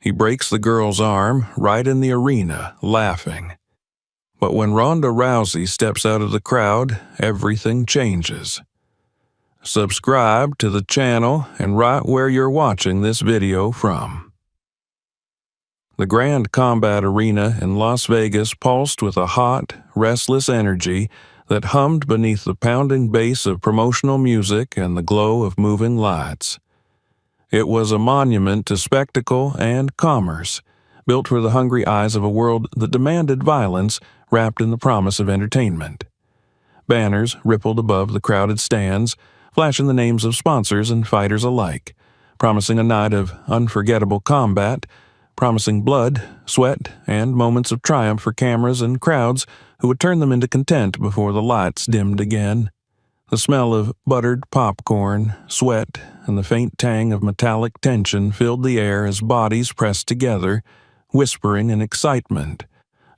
He breaks the girl's arm right in the arena, laughing. But when Ronda Rousey steps out of the crowd, everything changes. Subscribe to the channel and right where you're watching this video from. The Grand Combat Arena in Las Vegas pulsed with a hot, restless energy that hummed beneath the pounding bass of promotional music and the glow of moving lights. It was a monument to spectacle and commerce, built for the hungry eyes of a world that demanded violence wrapped in the promise of entertainment. Banners rippled above the crowded stands, flashing the names of sponsors and fighters alike, promising a night of unforgettable combat, promising blood, sweat, and moments of triumph for cameras and crowds who would turn them into content before the lights dimmed again. The smell of buttered popcorn, sweat, and the faint tang of metallic tension filled the air as bodies pressed together, whispering in excitement,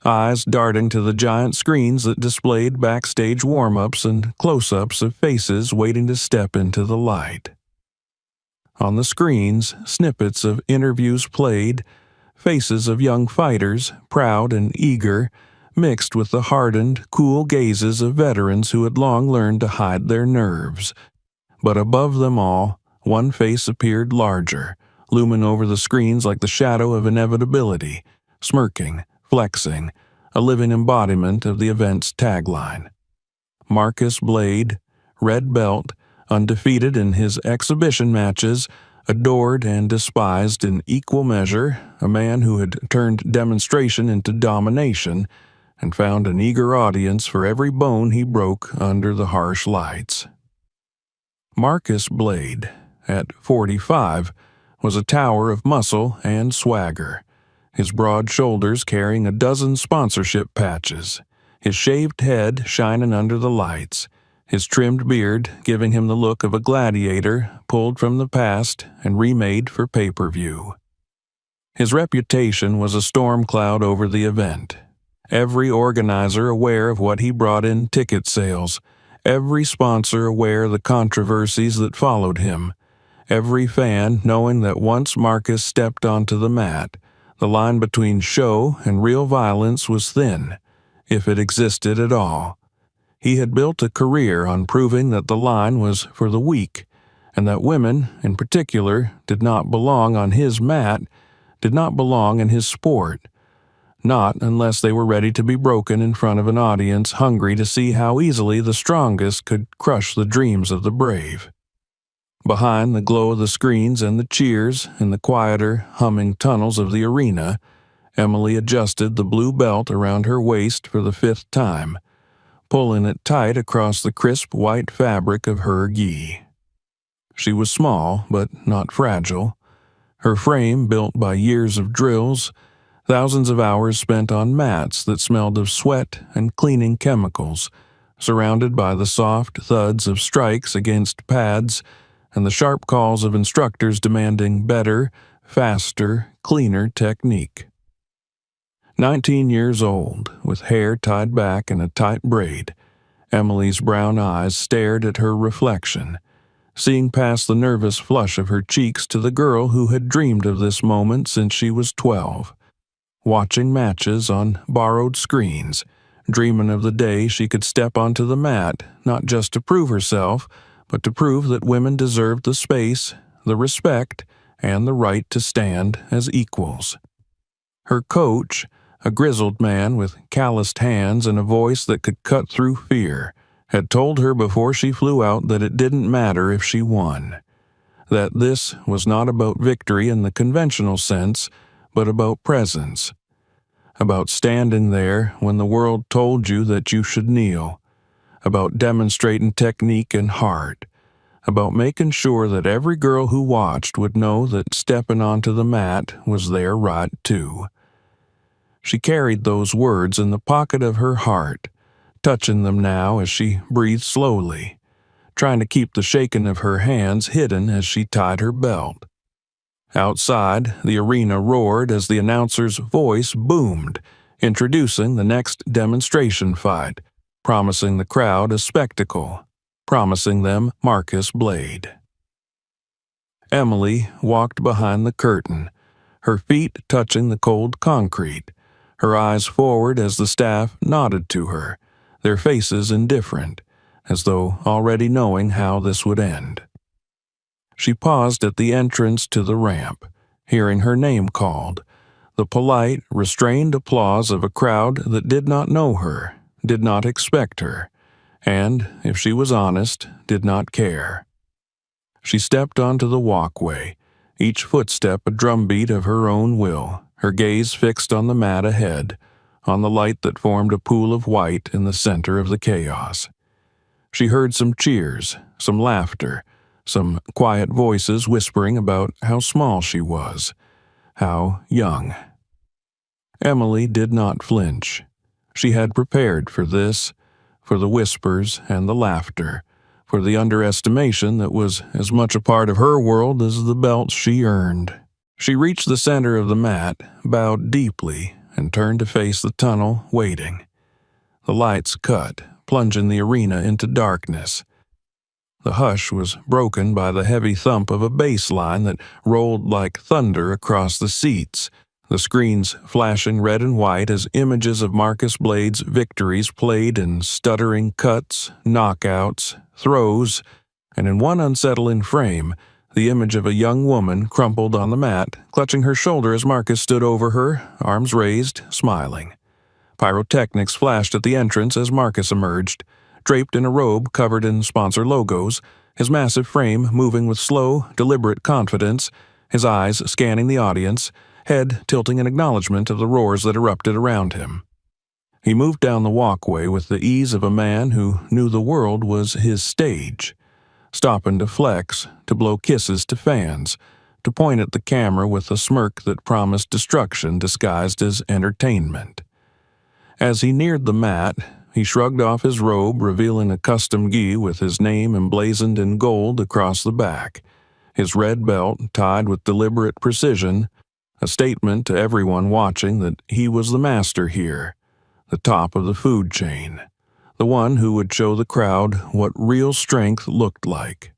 eyes darting to the giant screens that displayed backstage warm-ups and close-ups of faces waiting to step into the light. On the screens, snippets of interviews played, faces of young fighters, proud and eager, mixed with the hardened, cool gazes of veterans who had long learned to hide their nerves. But above them all, one face appeared larger, looming over the screens like the shadow of inevitability, smirking, flexing, a living embodiment of the event's tagline. Marcus Blade, red belt, undefeated in his exhibition matches, adored and despised in equal measure, a man who had turned demonstration into domination and found an eager audience for every bone he broke under the harsh lights. Marcus Blade, at 45, was a tower of muscle and swagger, his broad shoulders carrying a dozen sponsorship patches, his shaved head shining under the lights, his trimmed beard giving him the look of a gladiator pulled from the past and remade for pay-per-view. His reputation was a storm cloud over the event. Every organizer aware of what he brought in ticket sales, every sponsor aware of the controversies that followed him, every fan knowing that once Marcus stepped onto the mat, the line between show and real violence was thin, if it existed at all. He had built a career on proving that the line was for the weak, and that women, in particular, did not belong on his mat, did not belong in his sport. Not unless they were ready to be broken in front of an audience hungry to see how easily the strongest could crush the dreams of the brave. Behind the glow of the screens and the cheers, in the quieter, humming tunnels of the arena, Emily adjusted the blue belt around her waist for the 5th time, pulling it tight across the crisp white fabric of her gi. She was small, but not fragile. Her frame built by years of drills, thousands of hours spent on mats that smelled of sweat and cleaning chemicals, surrounded by the soft thuds of strikes against pads and the sharp calls of instructors demanding better, faster, cleaner technique. 19 years old, with hair tied back in a tight braid, Emily's brown eyes stared at her reflection, seeing past the nervous flush of her cheeks to the girl who had dreamed of this moment since she was 12. Watching matches on borrowed screens, dreaming of the day she could step onto the mat, not just to prove herself, but to prove that women deserved the space, the respect, and the right to stand as equals. Her coach, a grizzled man with calloused hands and a voice that could cut through fear, had told her before she flew out that it didn't matter if she won, that this was not about victory in the conventional sense, but about presence, about standing there when the world told you that you should kneel, about demonstrating technique and heart, about making sure that every girl who watched would know that stepping onto the mat was their right too. She carried those words in the pocket of her heart, touching them now as she breathed slowly, trying to keep the shaking of her hands hidden as she tied her belt. Outside, the arena roared as the announcer's voice boomed, introducing the next demonstration fight, promising the crowd a spectacle, promising them Marcus Blade. Emily walked behind the curtain, her feet touching the cold concrete, her eyes forward as the staff nodded to her, their faces indifferent, as though already knowing how this would end. She paused at the entrance to the ramp, hearing her name called, the polite, restrained applause of a crowd that did not know her, did not expect her, and, if she was honest, did not care. She stepped onto the walkway, each footstep a drumbeat of her own will, her gaze fixed on the mat ahead, on the light that formed a pool of white in the center of the chaos. She heard some cheers, some laughter, some quiet voices whispering about how small she was, how young. Emily did not flinch. She had prepared for this, for the whispers and the laughter, for the underestimation that was as much a part of her world as the belts she earned. She reached the center of the mat, bowed deeply, and turned to face the tunnel, waiting. The lights cut, plunging the arena into darkness. The hush was broken by the heavy thump of a bass line that rolled like thunder across the seats, the screens flashing red and white as images of Marcus Blade's victories played in stuttering cuts, knockouts, throws, and in one unsettling frame, the image of a young woman crumpled on the mat, clutching her shoulder as Marcus stood over her, arms raised, smiling. Pyrotechnics flashed at the entrance as Marcus emerged, draped in a robe covered in sponsor logos, his massive frame moving with slow, deliberate confidence, his eyes scanning the audience, head tilting in acknowledgement of the roars that erupted around him. He moved down the walkway with the ease of a man who knew the world was his stage, stopping to flex, to blow kisses to fans, to point at the camera with a smirk that promised destruction disguised as entertainment. As he neared the mat, he shrugged off his robe, revealing a custom gi with his name emblazoned in gold across the back, his red belt tied with deliberate precision, a statement to everyone watching that he was the master here, the top of the food chain, the one who would show the crowd what real strength looked like.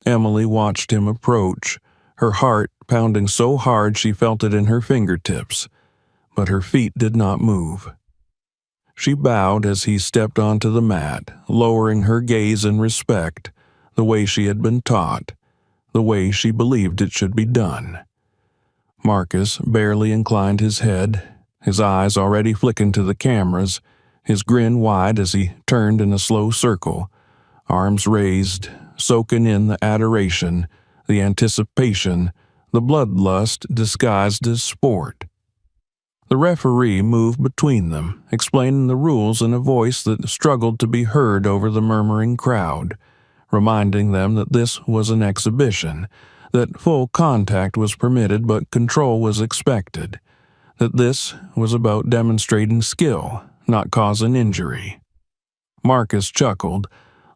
Emily watched him approach, her heart pounding so hard she felt it in her fingertips, but her feet did not move. She bowed as he stepped onto the mat, lowering her gaze in respect, the way she had been taught, the way she believed it should be done. Marcus barely inclined his head, his eyes already flicking to the cameras, his grin wide as he turned in a slow circle, arms raised, soaking in the adoration, the anticipation, the bloodlust disguised as sport. The referee moved between them, explaining the rules in a voice that struggled to be heard over the murmuring crowd, reminding them that this was an exhibition, that full contact was permitted but control was expected, that this was about demonstrating skill, not causing injury. Marcus chuckled,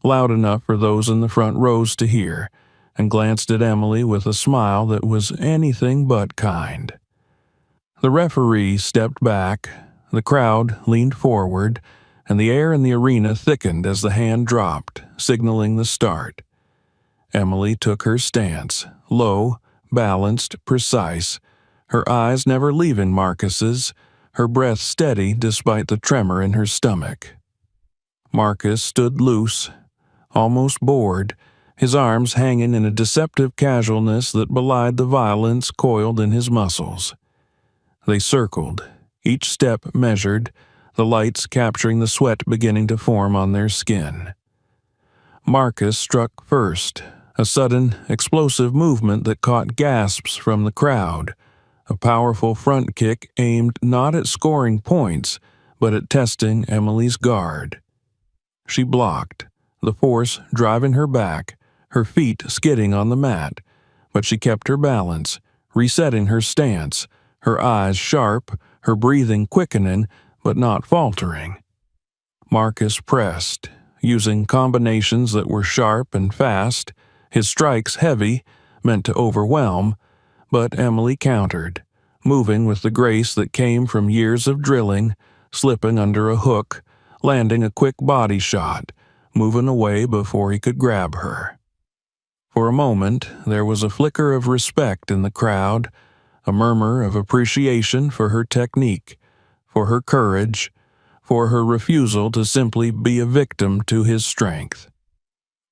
loud enough for those in the front rows to hear, and glanced at Emily with a smile that was anything but kind. The referee stepped back, the crowd leaned forward, and the air in the arena thickened as the hand dropped, signaling the start. Emily took her stance, low, balanced, precise, her eyes never leaving Marcus's, her breath steady despite the tremor in her stomach. Marcus stood loose, almost bored, his arms hanging in a deceptive casualness that belied the violence coiled in his muscles. They circled, each step measured, the lights capturing the sweat beginning to form on their skin. Marcus struck first, a sudden, explosive movement that caught gasps from the crowd, a powerful front kick aimed not at scoring points, but at testing Emily's guard. She blocked, the force driving her back, her feet skidding on the mat, but she kept her balance, resetting her stance, her eyes sharp, her breathing quickening, but not faltering. Marcus pressed, using combinations that were sharp and fast, his strikes heavy, meant to overwhelm, but Emily countered, moving with the grace that came from years of drilling, slipping under a hook, landing a quick body shot, moving away before he could grab her. For a moment, there was a flicker of respect in the crowd, a murmur of appreciation for her technique, for her courage, for her refusal to simply be a victim to his strength.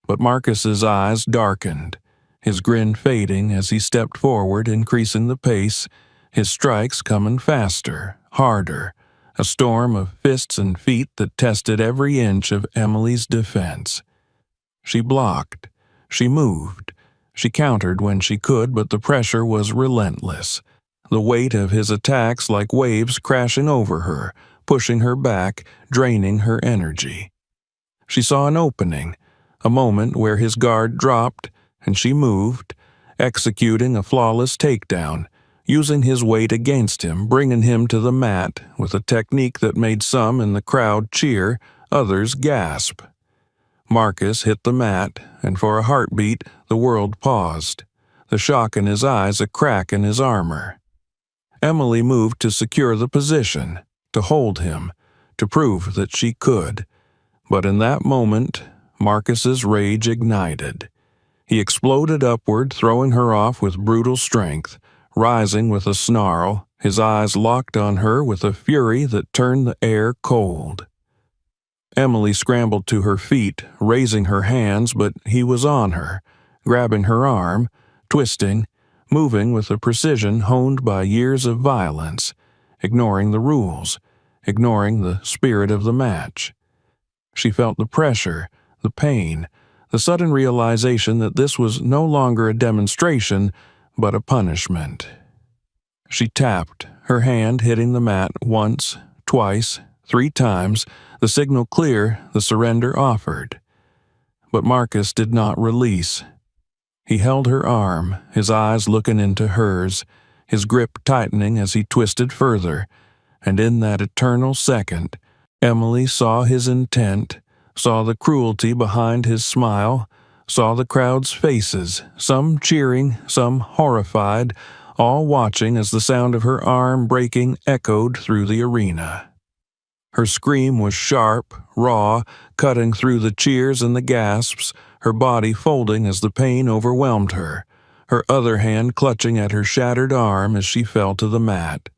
But Marcus's eyes darkened, his grin fading as he stepped forward, increasing the pace, his strikes coming faster, harder, a storm of fists and feet that tested every inch of Emily's defense. She blocked, she moved, she countered when she could, but the pressure was relentless, the weight of his attacks like waves crashing over her, pushing her back, draining her energy. She saw an opening, a moment where his guard dropped, and she moved, executing a flawless takedown, using his weight against him, bringing him to the mat with a technique that made some in the crowd cheer, others gasp. Marcus hit the mat, and for a heartbeat the world paused, the shock in his eyes a crack in his armor. Emily moved to secure the position, to hold him, to prove that she could. But in that moment, Marcus's rage ignited. He exploded upward, throwing her off with brutal strength, rising with a snarl, his eyes locked on her with a fury that turned the air cold. Emily scrambled to her feet, raising her hands, but he was on her, grabbing her arm, twisting, moving with a precision honed by years of violence, ignoring the rules, ignoring the spirit of the match. She felt the pressure, the pain, the sudden realization that this was no longer a demonstration, but a punishment. She tapped, her hand hitting the mat once, twice, 3 times, the signal clear, the surrender offered. But Marcus did not release. He held her arm, his eyes looking into hers, his grip tightening as he twisted further, and in that eternal second, Emily saw his intent, saw the cruelty behind his smile, saw the crowd's faces, some cheering, some horrified, all watching as the sound of her arm breaking echoed through the arena. Her scream was sharp, raw, cutting through the cheers and the gasps, her body folding as the pain overwhelmed her, her other hand clutching at her shattered arm as she fell to the mat.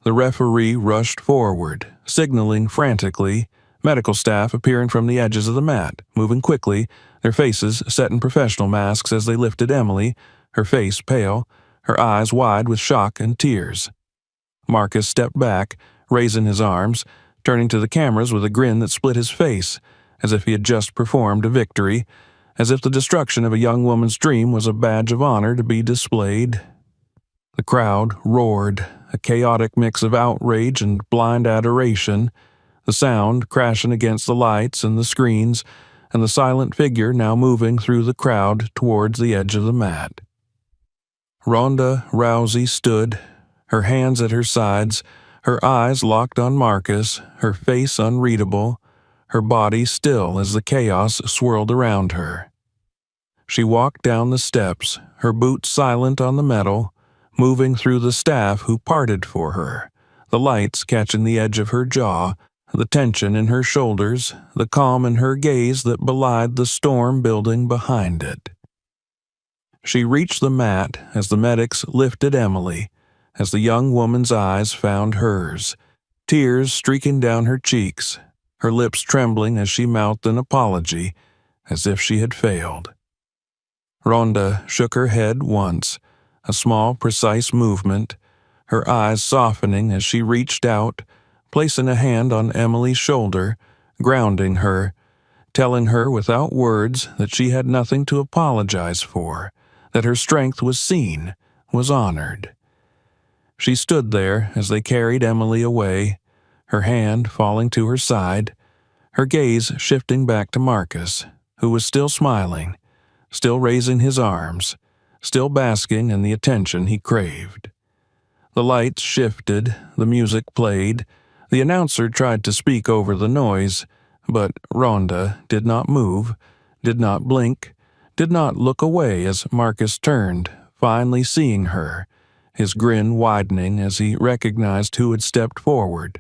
The referee rushed forward, signaling frantically, medical staff appearing from the edges of the mat, moving quickly, their faces set in professional masks as they lifted Emily, her face pale, her eyes wide with shock and tears. Marcus stepped back, raising his arms, turning to the cameras with a grin that split his face, as if he had just performed a victory, as if the destruction of a young woman's dream was a badge of honor to be displayed. The crowd roared, a chaotic mix of outrage and blind adoration, the sound crashing against the lights and the screens, and the silent figure now moving through the crowd towards the edge of the mat. Ronda Rousey stood, her hands at her sides, her eyes locked on Marcus, her face unreadable, her body still as the chaos swirled around her. She walked down the steps, her boots silent on the metal, moving through the staff who parted for her, the lights catching the edge of her jaw, the tension in her shoulders, the calm in her gaze that belied the storm building behind it. She reached the mat as the medics lifted Emily, as the young woman's eyes found hers, tears streaking down her cheeks, her lips trembling as she mouthed an apology, as if she had failed. Ronda shook her head once, a small, precise movement, her eyes softening as she reached out, placing a hand on Emily's shoulder, grounding her, telling her without words that she had nothing to apologize for, that her strength was seen, was honored. She stood there as they carried Emily away, her hand falling to her side, her gaze shifting back to Marcus, who was still smiling, still raising his arms, still basking in the attention he craved. The lights shifted, the music played, the announcer tried to speak over the noise, but Ronda did not move, did not blink, did not look away as Marcus turned, finally seeing her, his grin widening as he recognized who had stepped forward,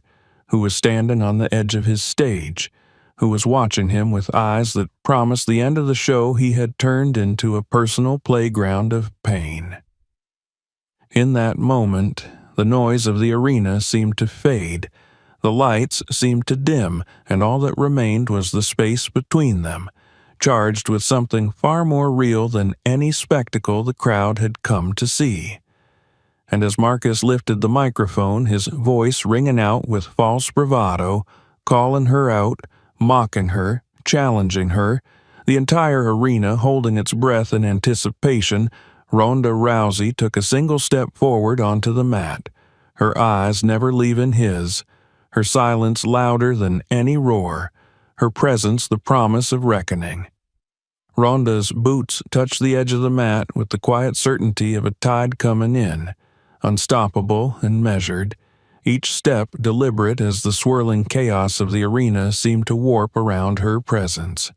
who was standing on the edge of his stage, who was watching him with eyes that promised the end of the show he had turned into a personal playground of pain. In that moment, the noise of the arena seemed to fade, the lights seemed to dim, and all that remained was the space between them, charged with something far more real than any spectacle the crowd had come to see. And as Marcus lifted the microphone, his voice ringing out with false bravado, calling her out, mocking her, challenging her, the entire arena holding its breath in anticipation, Ronda Rousey took a single step forward onto the mat, her eyes never leaving his, her silence louder than any roar, her presence the promise of reckoning. Ronda's boots touched the edge of the mat with the quiet certainty of a tide coming in, unstoppable and measured, each step deliberate as the swirling chaos of the arena seemed to warp around her presence.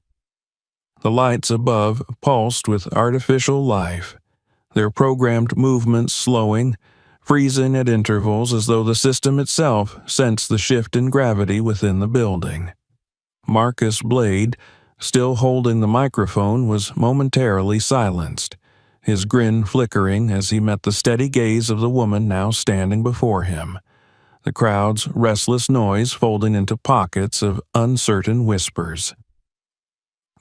The lights above pulsed with artificial life, their programmed movements slowing, freezing at intervals as though the system itself sensed the shift in gravity within the building. Marcus Blade, still holding the microphone, was momentarily silenced, his grin flickering as he met the steady gaze of the woman now standing before him, the crowd's restless noise folding into pockets of uncertain whispers.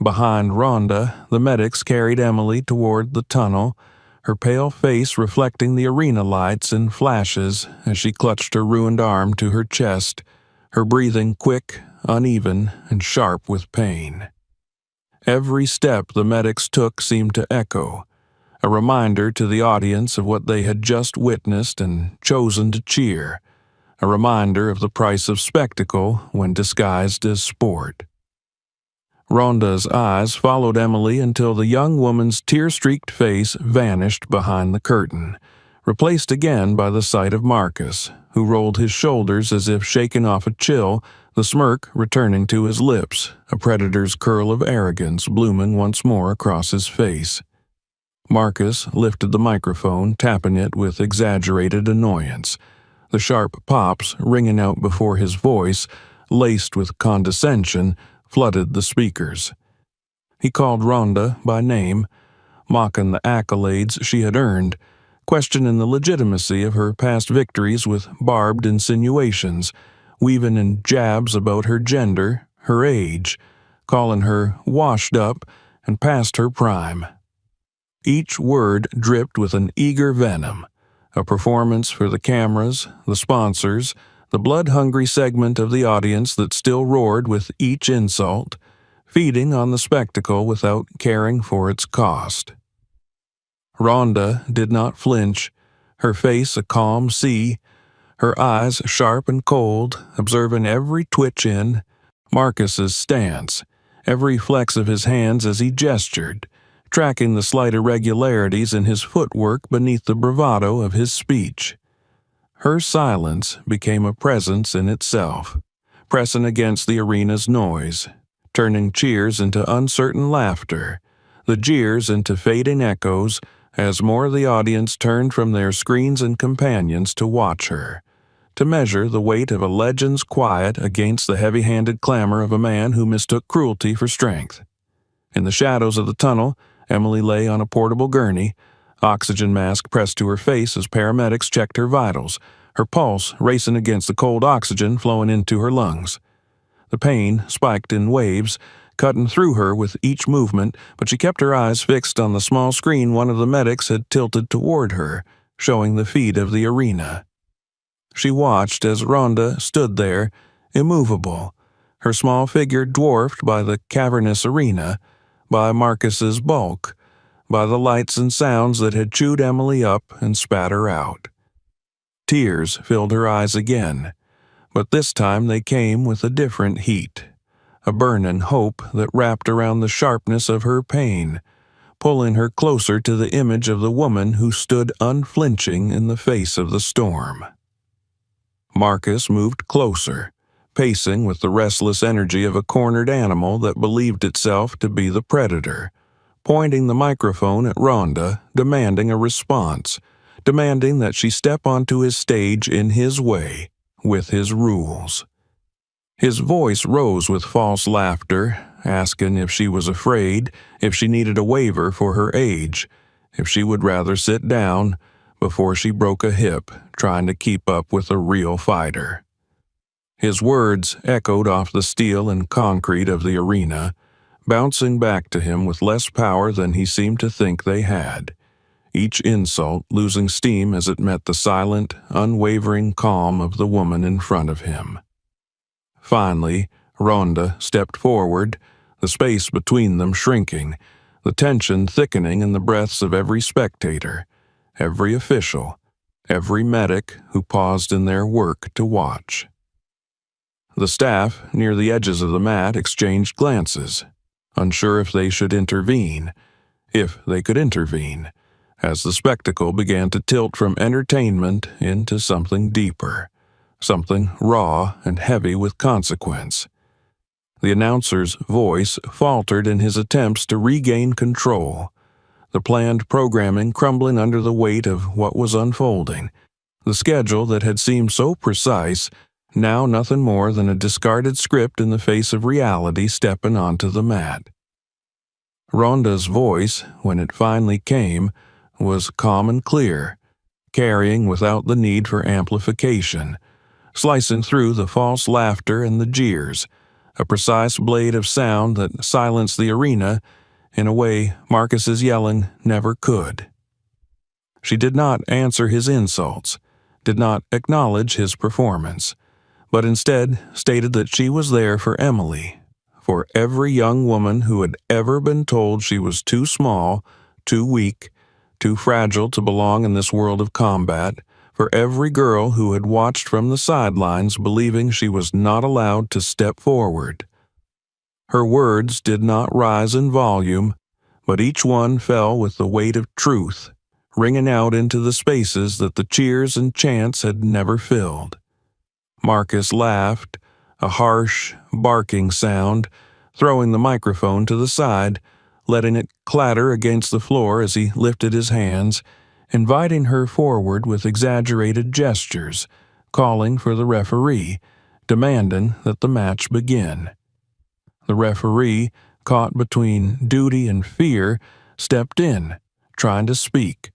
Behind Ronda, the medics carried Emily toward the tunnel, her pale face reflecting the arena lights in flashes as she clutched her ruined arm to her chest, her breathing quick, uneven, and sharp with pain. Every step the medics took seemed to echo, a reminder to the audience of what they had just witnessed and chosen to cheer, a reminder of the price of spectacle when disguised as sport. Ronda's eyes followed Emily until the young woman's tear-streaked face vanished behind the curtain, replaced again by the sight of Marcus, who rolled his shoulders as if shaken off a chill, the smirk returning to his lips, a predator's curl of arrogance blooming once more across his face. Marcus lifted the microphone, tapping it with exaggerated annoyance, the sharp pops ringing out before his voice, laced with condescension, flooded the speakers. He called Ronda by name, mocking the accolades she had earned, questioning the legitimacy of her past victories with barbed insinuations, weaving in jabs about her gender, her age, calling her washed up and past her prime. Each word dripped with an eager venom, a performance for the cameras, the sponsors, the blood-hungry segment of the audience that still roared with each insult, feeding on the spectacle without caring for its cost. Ronda did not flinch, her face a calm sea, her eyes sharp and cold, observing every twitch in Marcus's stance, every flex of his hands as he gestured, tracking the slight irregularities in his footwork beneath the bravado of his speech. Her silence became a presence in itself, pressing against the arena's noise, turning cheers into uncertain laughter, the jeers into fading echoes, as more of the audience turned from their screens and companions to watch her, to measure the weight of a legend's quiet against the heavy-handed clamor of a man who mistook cruelty for strength. In the shadows of the tunnel, Emily lay on a portable gurney, oxygen mask pressed to her face as paramedics checked her vitals, her pulse racing against the cold oxygen flowing into her lungs. The pain spiked in waves, cutting through her with each movement, but she kept her eyes fixed on the small screen one of the medics had tilted toward her, showing the feed of the arena. She watched as Ronda stood there, immovable, her small figure dwarfed by the cavernous arena, by Marcus's bulk, by the lights and sounds that had chewed Emily up and spat her out. Tears filled her eyes again, but this time they came with a different heat, a burning hope that wrapped around the sharpness of her pain, pulling her closer to the image of the woman who stood unflinching in the face of the storm. Marcus moved closer, pacing with the restless energy of a cornered animal that believed itself to be the predator, pointing the microphone at Ronda, demanding a response, demanding that she step onto his stage in his way, with his rules. His voice rose with false laughter, asking if she was afraid, if she needed a waiver for her age, if she would rather sit down, before she broke a hip trying to keep up with a real fighter. His words echoed off the steel and concrete of the arena, bouncing back to him with less power than he seemed to think they had, each insult losing steam as it met the silent, unwavering calm of the woman in front of him. Finally, Ronda stepped forward, the space between them shrinking, the tension thickening in the breaths of every spectator, every official, every medic who paused in their work to watch. The staff near the edges of the mat exchanged glances, unsure if they should intervene, if they could intervene, as the spectacle began to tilt from entertainment into something deeper, something raw and heavy with consequence. The announcer's voice faltered in his attempts to regain control, the planned programming crumbling under the weight of what was unfolding, the schedule that had seemed so precise, now nothing more than a discarded script in the face of reality stepping onto the mat. Ronda's voice, when it finally came, was calm and clear, carrying without the need for amplification, slicing through the false laughter and the jeers, a precise blade of sound that silenced the arena in a way Marcus's yelling never could. She did not answer his insults, did not acknowledge his performance, but instead stated that she was there for Emily, for every young woman who had ever been told she was too small, too weak, too fragile to belong in this world of combat, for every girl who had watched from the sidelines believing she was not allowed to step forward. Her words did not rise in volume, but each one fell with the weight of truth, ringing out into the spaces that the cheers and chants had never filled. Marcus laughed, a harsh, barking sound, throwing the microphone to the side, letting it clatter against the floor as he lifted his hands, inviting her forward with exaggerated gestures, calling for the referee, demanding that the match begin. The referee, caught between duty and fear, stepped in, trying to speak,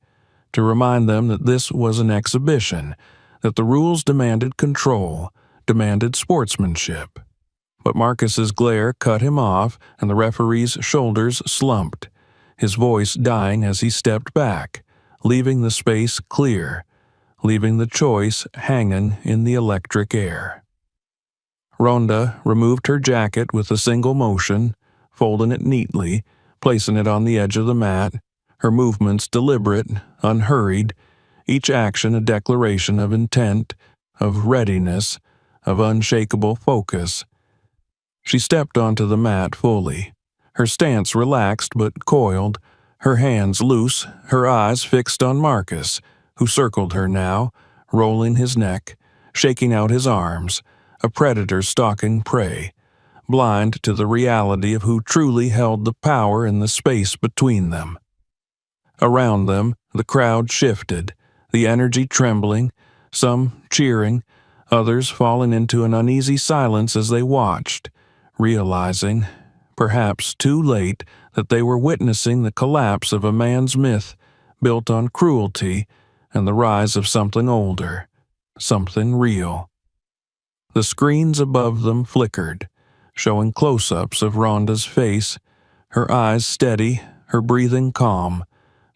to remind them that this was an exhibition, that the rules demanded control, demanded sportsmanship. But Marcus's glare cut him off, and the referee's shoulders slumped, his voice dying as he stepped back, leaving the space clear, leaving the choice hanging in the electric air. Ronda removed her jacket with a single motion, folding it neatly, placing it on the edge of the mat, her movements deliberate, unhurried, each action a declaration of intent, of readiness, of unshakable focus. She stepped onto the mat fully, her stance relaxed but coiled, her hands loose, her eyes fixed on Marcus, who circled her now, rolling his neck, shaking out his arms, a predator stalking prey, blind to the reality of who truly held the power in the space between them. Around them, the crowd shifted, the energy trembling, some cheering, others falling into an uneasy silence as they watched, realizing, perhaps too late, that they were witnessing the collapse of a man's myth built on cruelty and the rise of something older, something real. The screens above them flickered, showing close-ups of Ronda's face, her eyes steady, her breathing calm,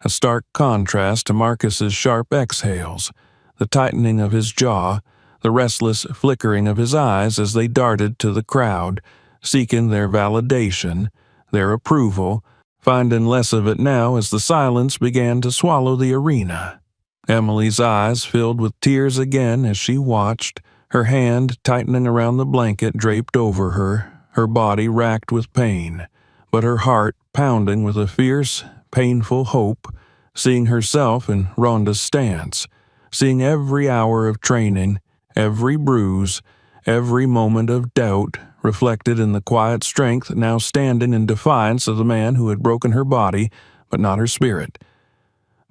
a stark contrast to Marcus's sharp exhales, the tightening of his jaw, the restless flickering of his eyes as they darted to the crowd, seeking their validation, their approval, finding less of it now as the silence began to swallow the arena. Emily's eyes filled with tears again as she watched, her hand tightening around the blanket draped over her, her body racked with pain, but her heart pounding with a fierce, painful hope, seeing herself in Ronda's stance, seeing every hour of training, every bruise, every moment of doubt reflected in the quiet strength now standing in defiance of the man who had broken her body, but not her spirit.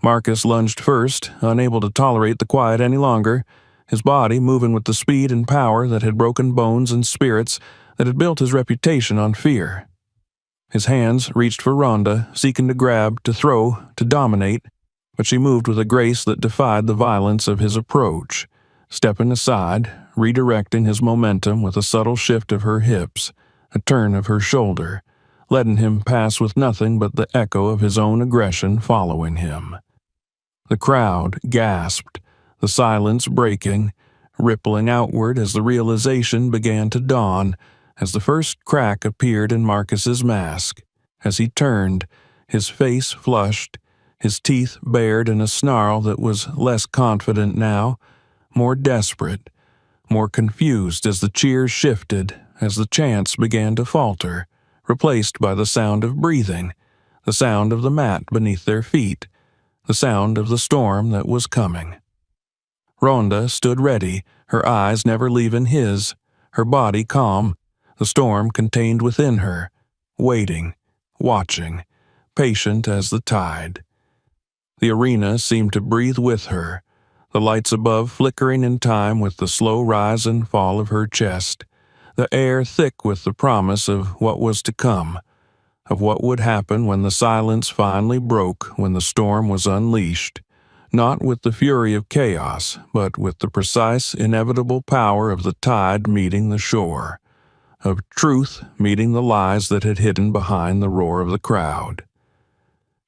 Marcus lunged first, unable to tolerate the quiet any longer, his body moving with the speed and power that had broken bones and spirits, that had built his reputation on fear. His hands reached for Ronda, seeking to grab, to throw, to dominate, but she moved with a grace that defied the violence of his approach, stepping aside, redirecting his momentum with a subtle shift of her hips, a turn of her shoulder, letting him pass with nothing but the echo of his own aggression following him. The crowd gasped, the silence breaking, rippling outward as the realization began to dawn, as the first crack appeared in Marcus's mask. As he turned, his face flushed, his teeth bared in a snarl that was less confident now, more desperate, more confused as the cheers shifted, as the chants began to falter, replaced by the sound of breathing, the sound of the mat beneath their feet, the sound of the storm that was coming. Ronda stood ready, her eyes never leaving his, her body calm, the storm contained within her, waiting, watching, patient as the tide. The arena seemed to breathe with her, the lights above flickering in time with the slow rise and fall of her chest, the air thick with the promise of what was to come, of what would happen when the silence finally broke, when the storm was unleashed, not with the fury of chaos, but with the precise, inevitable power of the tide meeting the shore, of truth meeting the lies that had hidden behind the roar of the crowd.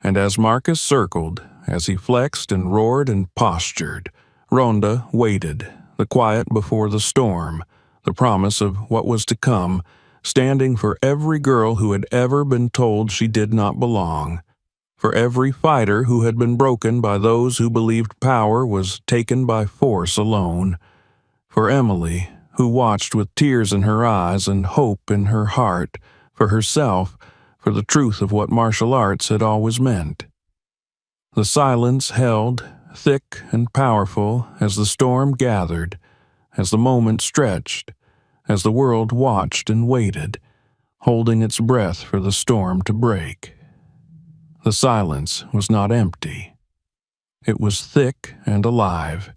And as Marcus circled, as he flexed and roared and postured, Ronda waited, the quiet before the storm, the promise of what was to come, standing for every girl who had ever been told she did not belong, for every fighter who had been broken by those who believed power was taken by force alone, for Emily, who watched with tears in her eyes and hope in her heart, for herself, for the truth of what martial arts had always meant. The silence held, thick and powerful, as the storm gathered, as the moment stretched, as the world watched and waited, holding its breath for the storm to break. The silence was not empty. It was thick and alive,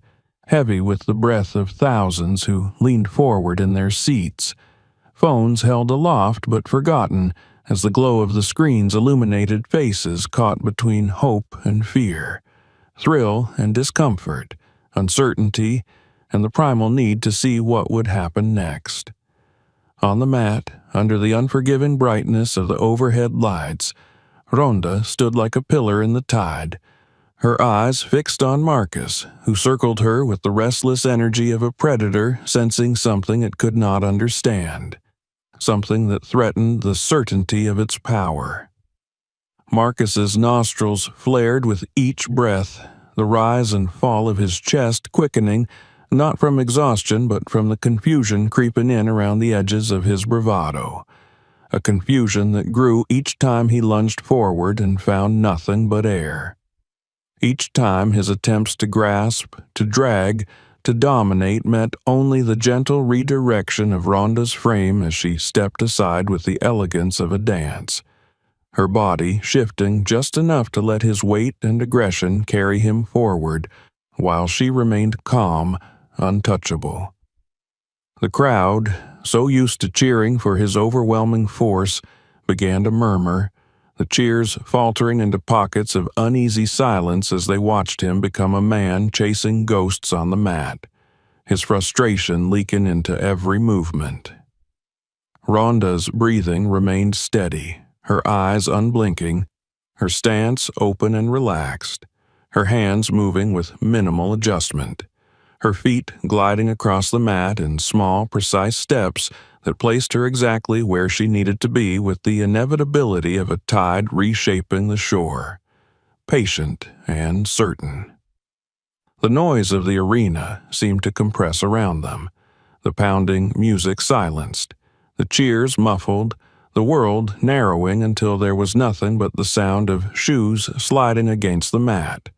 heavy with the breath of thousands who leaned forward in their seats, phones held aloft but forgotten as the glow of the screens illuminated faces caught between hope and fear, thrill and discomfort, uncertainty, and the primal need to see what would happen next. On the mat, under the unforgiving brightness of the overhead lights, Ronda stood like a pillar in the tide, her eyes fixed on Marcus, who circled her with the restless energy of a predator sensing something it could not understand, something that threatened the certainty of its power. Marcus's nostrils flared with each breath, the rise and fall of his chest quickening, not from exhaustion but from the confusion creeping in around the edges of his bravado, a confusion that grew each time he lunged forward and found nothing but air. Each time his attempts to grasp, to drag, to dominate met only the gentle redirection of Ronda's frame as she stepped aside with the elegance of a dance, her body shifting just enough to let his weight and aggression carry him forward, while she remained calm, untouchable. The crowd, so used to cheering for his overwhelming force, began to murmur, the cheers faltering into pockets of uneasy silence as they watched him become a man chasing ghosts on the mat, his frustration leaking into every movement. Ronda's breathing remained steady, her eyes unblinking, her stance open and relaxed, her hands moving with minimal adjustment, her feet gliding across the mat in small, precise steps that placed her exactly where she needed to be with the inevitability of a tide reshaping the shore, patient and certain. The noise of the arena seemed to compress around them, the pounding music silenced, the cheers muffled, the world narrowing until there was nothing but the sound of shoes sliding against the mat,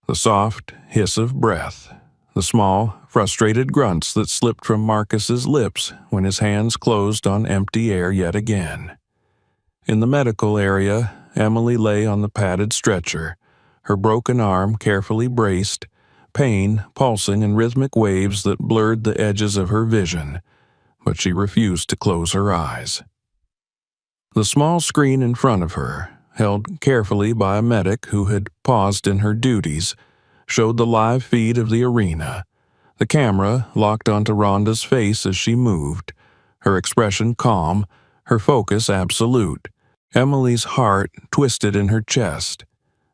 the soft hiss of breath, the small, frustrated grunts that slipped from Marcus's lips when his hands closed on empty air yet again. In the medical area, Emily lay on the padded stretcher, her broken arm carefully braced, pain pulsing in rhythmic waves that blurred the edges of her vision, but she refused to close her eyes. The small screen in front of her, held carefully by a medic who had paused in her duties, showed the live feed of the arena. The camera locked onto Ronda's face as she moved, her expression calm, her focus absolute. Emily's heart twisted in her chest,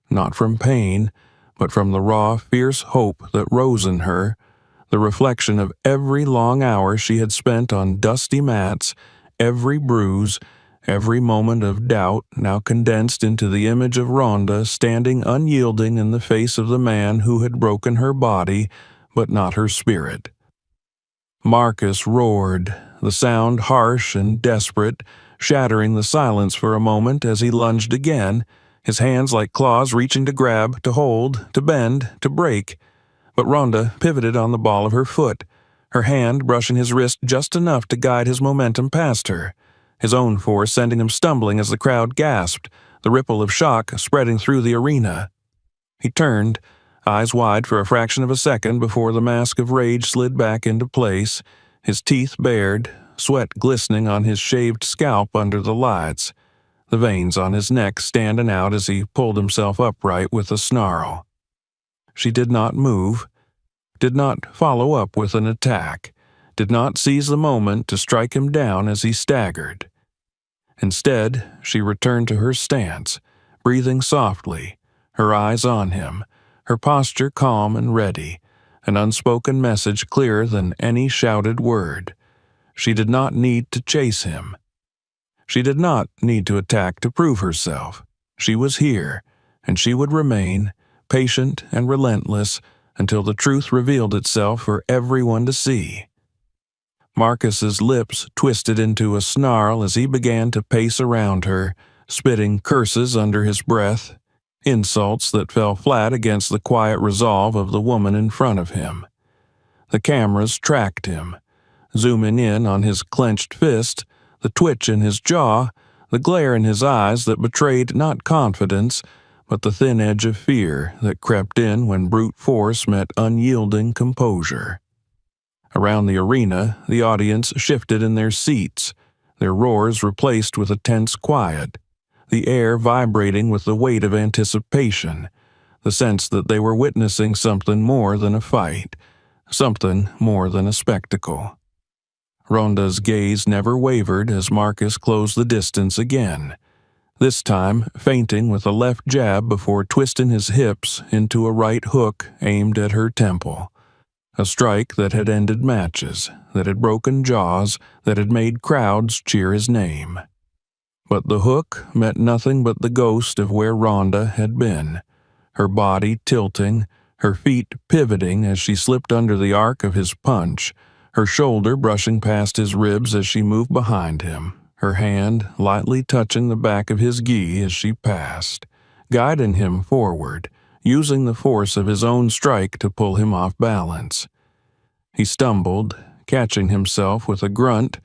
not from pain, but from the raw, fierce hope that rose in her, the reflection of every long hour she had spent on dusty mats, every bruise, every moment of doubt now condensed into the image of Ronda standing unyielding in the face of the man who had broken her body, but not her spirit. Marcus roared, the sound harsh and desperate, shattering the silence for a moment as he lunged again, his hands like claws reaching to grab, to hold, to bend, to break. But Ronda pivoted on the ball of her foot, her hand brushing his wrist just enough to guide his momentum past her, his own force sending him stumbling as the crowd gasped, the ripple of shock spreading through the arena. He turned, eyes wide for a fraction of a second before the mask of rage slid back into place, his teeth bared, sweat glistening on his shaved scalp under the lights, the veins on his neck standing out as he pulled himself upright with a snarl. She did not move, did not follow up with an attack, did not seize the moment to strike him down as he staggered. Instead, she returned to her stance, breathing softly, her eyes on him, her posture calm and ready, an unspoken message clearer than any shouted word. She did not need to chase him. She did not need to attack to prove herself. She was here, and she would remain, patient and relentless, until the truth revealed itself for everyone to see. Marcus's lips twisted into a snarl as he began to pace around her, spitting curses under his breath, insults that fell flat against the quiet resolve of the woman in front of him. The cameras tracked him, zooming in on his clenched fist, the twitch in his jaw, the glare in his eyes that betrayed not confidence, but the thin edge of fear that crept in when brute force met unyielding composure. Around the arena, the audience shifted in their seats, their roars replaced with a tense quiet, the air vibrating with the weight of anticipation, the sense that they were witnessing something more than a fight, something more than a spectacle. Ronda's gaze never wavered as Marcus closed the distance again, this time feinting with a left jab before twisting his hips into a right hook aimed at her temple. A strike that had ended matches, that had broken jaws, that had made crowds cheer his name. But the hook met nothing but the ghost of where Ronda had been, her body tilting, her feet pivoting as she slipped under the arc of his punch, her shoulder brushing past his ribs as she moved behind him, her hand lightly touching the back of his gi as she passed, guiding him forward, using the force of his own strike to pull him off balance. He stumbled, catching himself with a grunt,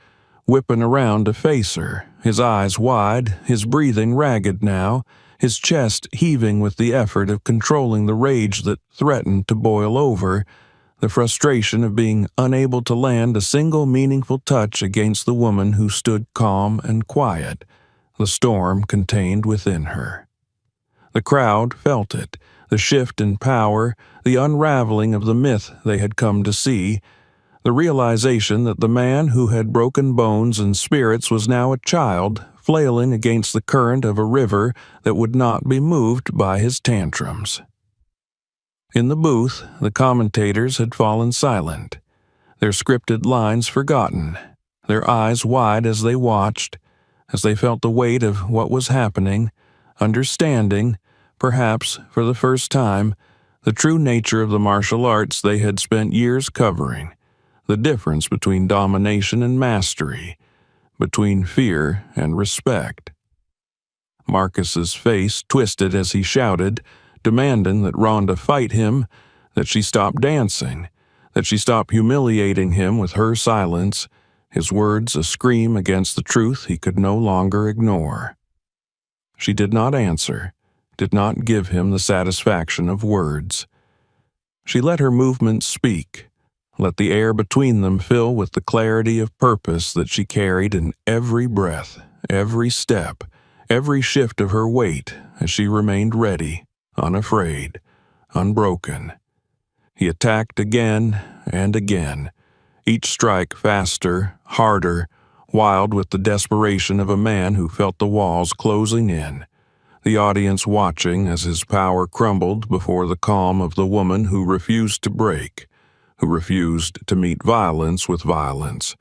whipping around to face her, his eyes wide, his breathing ragged now, his chest heaving with the effort of controlling the rage that threatened to boil over, the frustration of being unable to land a single meaningful touch against the woman who stood calm and quiet, the storm contained within her. The crowd felt it, the shift in power, the unraveling of the myth they had come to see, the realization that the man who had broken bones and spirits was now a child, flailing against the current of a river that would not be moved by his tantrums. In the booth, the commentators had fallen silent, their scripted lines forgotten, their eyes wide as they watched, as they felt the weight of what was happening, understanding, perhaps for the first time, the true nature of the martial arts they had spent years covering, the difference between domination and mastery, between fear and respect. Marcus's face twisted as he shouted, demanding that Ronda fight him, that she stop dancing, that she stop humiliating him with her silence, his words a scream against the truth he could no longer ignore. She did not answer, did not give him the satisfaction of words. She let her movements speak, let the air between them fill with the clarity of purpose that she carried in every breath, every step, every shift of her weight as she remained ready, unafraid, unbroken. He attacked again and again, each strike faster, harder, wild with the desperation of a man who felt the walls closing in, the audience watching as his power crumbled before the calm of the woman who refused to break, who refused to meet violence with violence,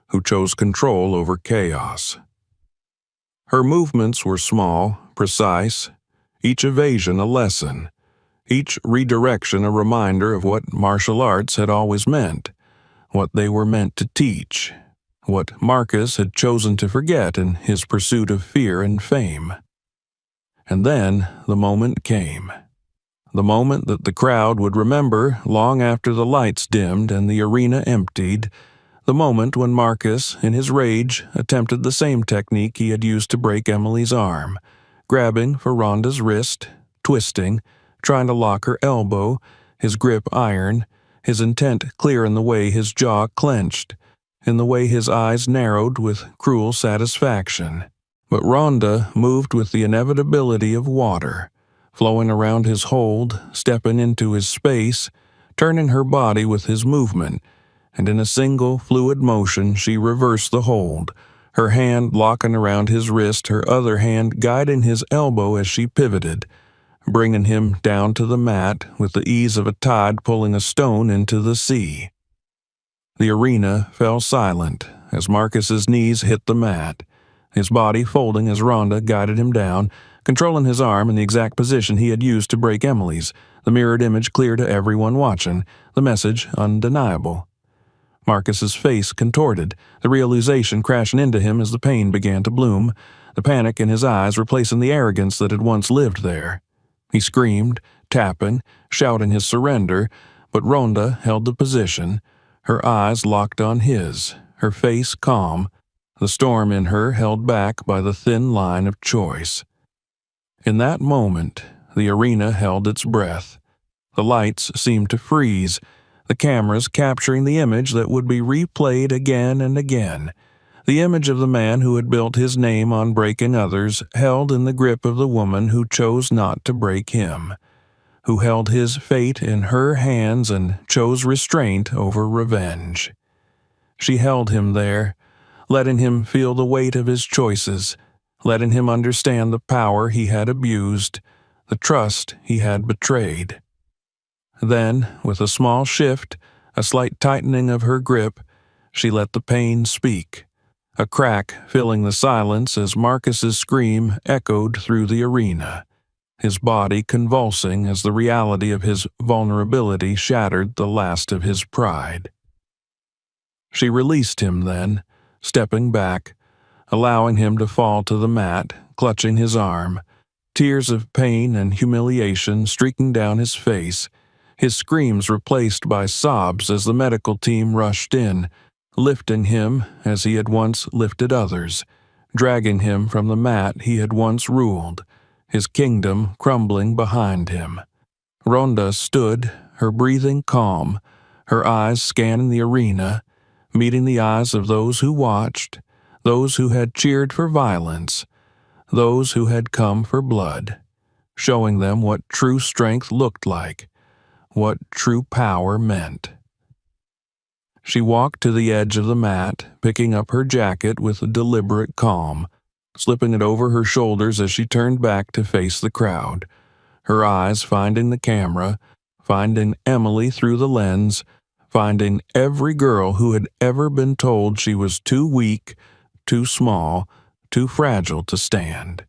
who chose control over chaos. Her movements were small, precise, each evasion a lesson, each redirection a reminder of what martial arts had always meant, what they were meant to teach, what Marcus had chosen to forget in his pursuit of fear and fame. And then the moment came. The moment that the crowd would remember long after the lights dimmed and the arena emptied, the moment when Marcus, in his rage, attempted the same technique he had used to break Emily's arm, grabbing for Ronda's wrist, twisting, trying to lock her elbow, his grip iron, his intent clear in the way his jaw clenched, in the way his eyes narrowed with cruel satisfaction. But Ronda moved with the inevitability of water, flowing around his hold, stepping into his space, turning her body with his movement, and in a single fluid motion she reversed the hold, her hand locking around his wrist, her other hand guiding his elbow as she pivoted, bringing him down to the mat with the ease of a tide pulling a stone into the sea. The arena fell silent as Marcus's knees hit the mat, his body folding as Ronda guided him down, controlling his arm in the exact position he had used to break Emily's, the mirrored image clear to everyone watching, the message undeniable. Marcus's face contorted, the realization crashing into him as the pain began to bloom, the panic in his eyes replacing the arrogance that had once lived there. He screamed, tapping, shouting his surrender, but Ronda held the position, her eyes locked on his, her face calm, the storm in her held back by the thin line of choice. In that moment, the arena held its breath. The lights seemed to freeze, the cameras capturing the image that would be replayed again and again, the image of the man who had built his name on breaking others, held in the grip of the woman who chose not to break him, who held his fate in her hands and chose restraint over revenge. She held him there, letting him feel the weight of his choices, letting him understand the power he had abused, the trust he had betrayed. Then, with a small shift, a slight tightening of her grip, she let the pain speak, a crack filling the silence as Marcus's scream echoed through the arena, his body convulsing as the reality of his vulnerability shattered the last of his pride. She released him then, stepping back, allowing him to fall to the mat, clutching his arm, tears of pain and humiliation streaking down his face, his screams replaced by sobs as the medical team rushed in, lifting him as he had once lifted others, dragging him from the mat he had once ruled, his kingdom crumbling behind him. Ronda stood, her breathing calm, her eyes scanning the arena, meeting the eyes of those who watched, those who had cheered for violence, those who had come for blood, showing them what true strength looked like, what true power meant. She walked to the edge of the mat, picking up her jacket with a deliberate calm, slipping it over her shoulders as she turned back to face the crowd, her eyes finding the camera, finding Emily through the lens, finding every girl who had ever been told she was too weak, too small, too fragile to stand.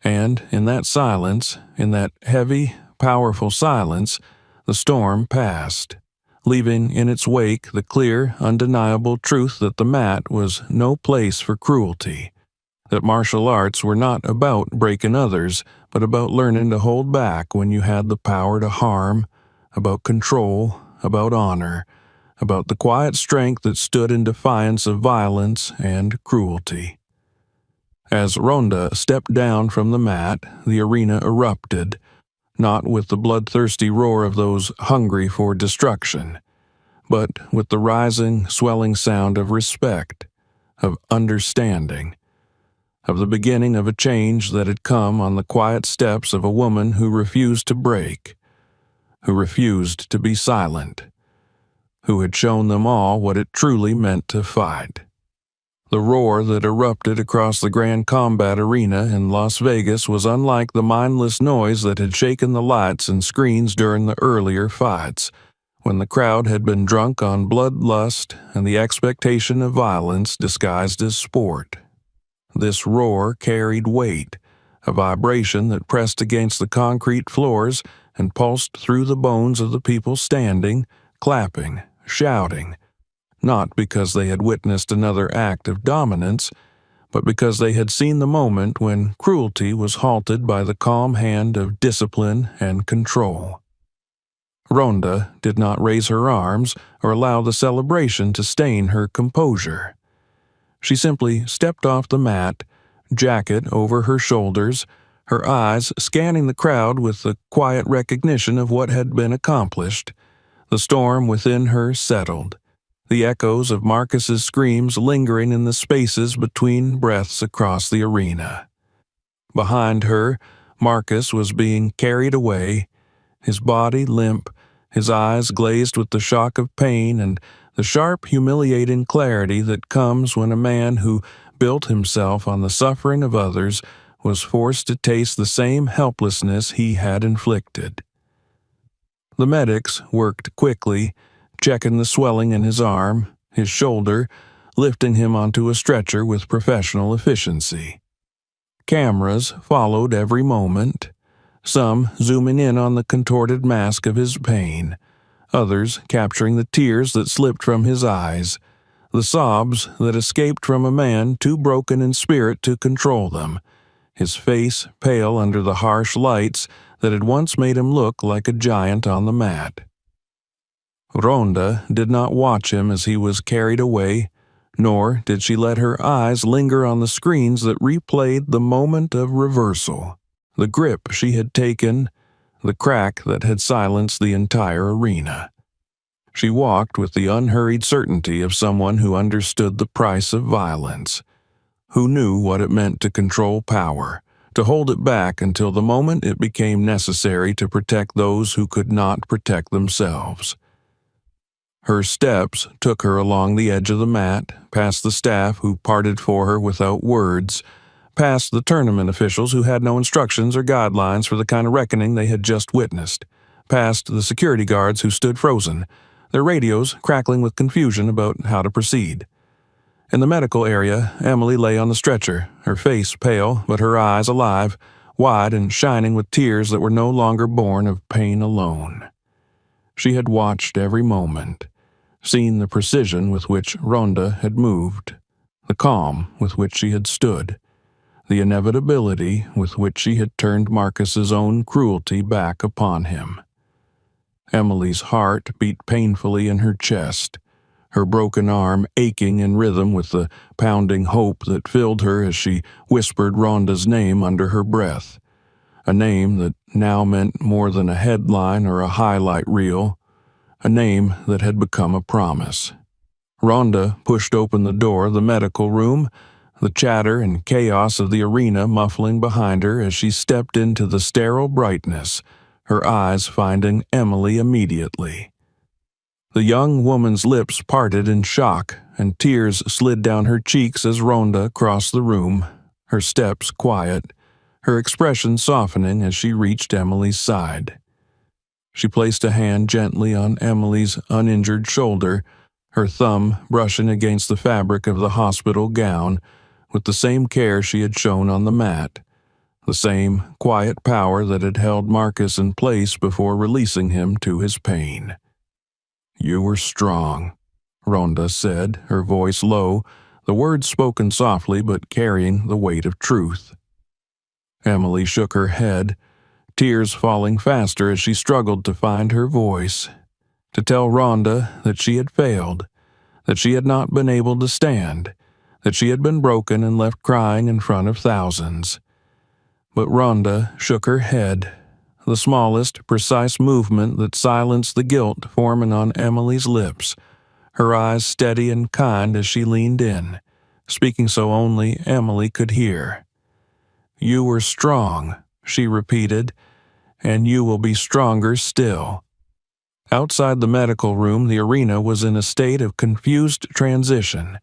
And in that silence, in that heavy, powerful silence, the storm passed, leaving in its wake the clear, undeniable truth that the mat was no place for cruelty, that martial arts were not about breaking others, but about learning to hold back when you had the power to harm, about control, about honor, about the quiet strength that stood in defiance of violence and cruelty. As Ronda stepped down from the mat, the arena erupted, not with the bloodthirsty roar of those hungry for destruction, but with the rising, swelling sound of respect, of understanding, of the beginning of a change that had come on the quiet steps of a woman who refused to break, who refused to be silent, who had shown them all what it truly meant to fight. The roar that erupted across the Grand Combat Arena in Las Vegas was unlike the mindless noise that had shaken the lights and screens during the earlier fights, when the crowd had been drunk on bloodlust and the expectation of violence disguised as sport. This roar carried weight, a vibration that pressed against the concrete floors and pulsed through the bones of the people standing, clapping, shouting, not because they had witnessed another act of dominance, but because they had seen the moment when cruelty was halted by the calm hand of discipline and control. Ronda did not raise her arms or allow the celebration to stain her composure. She simply stepped off the mat, jacket over her shoulders, her eyes scanning the crowd with the quiet recognition of what had been accomplished. The storm within her settled, the echoes of Marcus's screams lingering in the spaces between breaths across the arena. Behind her, Marcus was being carried away, his body limp, his eyes glazed with the shock of pain and the sharp, humiliating clarity that comes when a man who built himself on the suffering of others was forced to taste the same helplessness he had inflicted. The medics worked quickly, checking the swelling in his arm, his shoulder, lifting him onto a stretcher with professional efficiency. Cameras followed every moment, some zooming in on the contorted mask of his pain, others capturing the tears that slipped from his eyes, the sobs that escaped from a man too broken in spirit to control them, his face pale under the harsh lights that had once made him look like a giant on the mat. Ronda did not watch him as he was carried away, nor did she let her eyes linger on the screens that replayed the moment of reversal, the grip she had taken, the crack that had silenced the entire arena. She walked with the unhurried certainty of someone who understood the price of violence, who knew what it meant to control power, to hold it back until the moment it became necessary to protect those who could not protect themselves. Her steps took her along the edge of the mat, past the staff who parted for her without words, past the tournament officials who had no instructions or guidelines for the kind of reckoning they had just witnessed, past the security guards who stood frozen, their radios crackling with confusion about how to proceed. In the medical area, Emily lay on the stretcher, her face pale but her eyes alive, wide and shining with tears that were no longer born of pain alone. She had watched every moment, seen the precision with which Ronda had moved, the calm with which she had stood, the inevitability with which she had turned Marcus's own cruelty back upon him. Emily's heart beat painfully in her chest, her broken arm aching in rhythm with the pounding hope that filled her as she whispered Ronda's name under her breath, a name that now meant more than a headline or a highlight reel, a name that had become a promise. Ronda pushed open the door of the medical room, the chatter and chaos of the arena muffling behind her as she stepped into the sterile brightness, her eyes finding Emily immediately. The young woman's lips parted in shock, and tears slid down her cheeks as Ronda crossed the room, her steps quiet, her expression softening as she reached Emily's side. She placed a hand gently on Emily's uninjured shoulder, her thumb brushing against the fabric of the hospital gown, with the same care she had shown on the mat, the same quiet power that had held Marcus in place before releasing him to his pain. "You were strong," Ronda said, her voice low, the words spoken softly but carrying the weight of truth. Emily shook her head, tears falling faster as she struggled to find her voice, to tell Ronda that she had failed, that she had not been able to stand, that she had been broken and left crying in front of thousands. But Ronda shook her head, the smallest, precise movement that silenced the guilt forming on Emily's lips, her eyes steady and kind as she leaned in, speaking so only Emily could hear. "You were strong," she repeated, "and you will be stronger still." Outside the medical room, the arena was in a state of confused transition,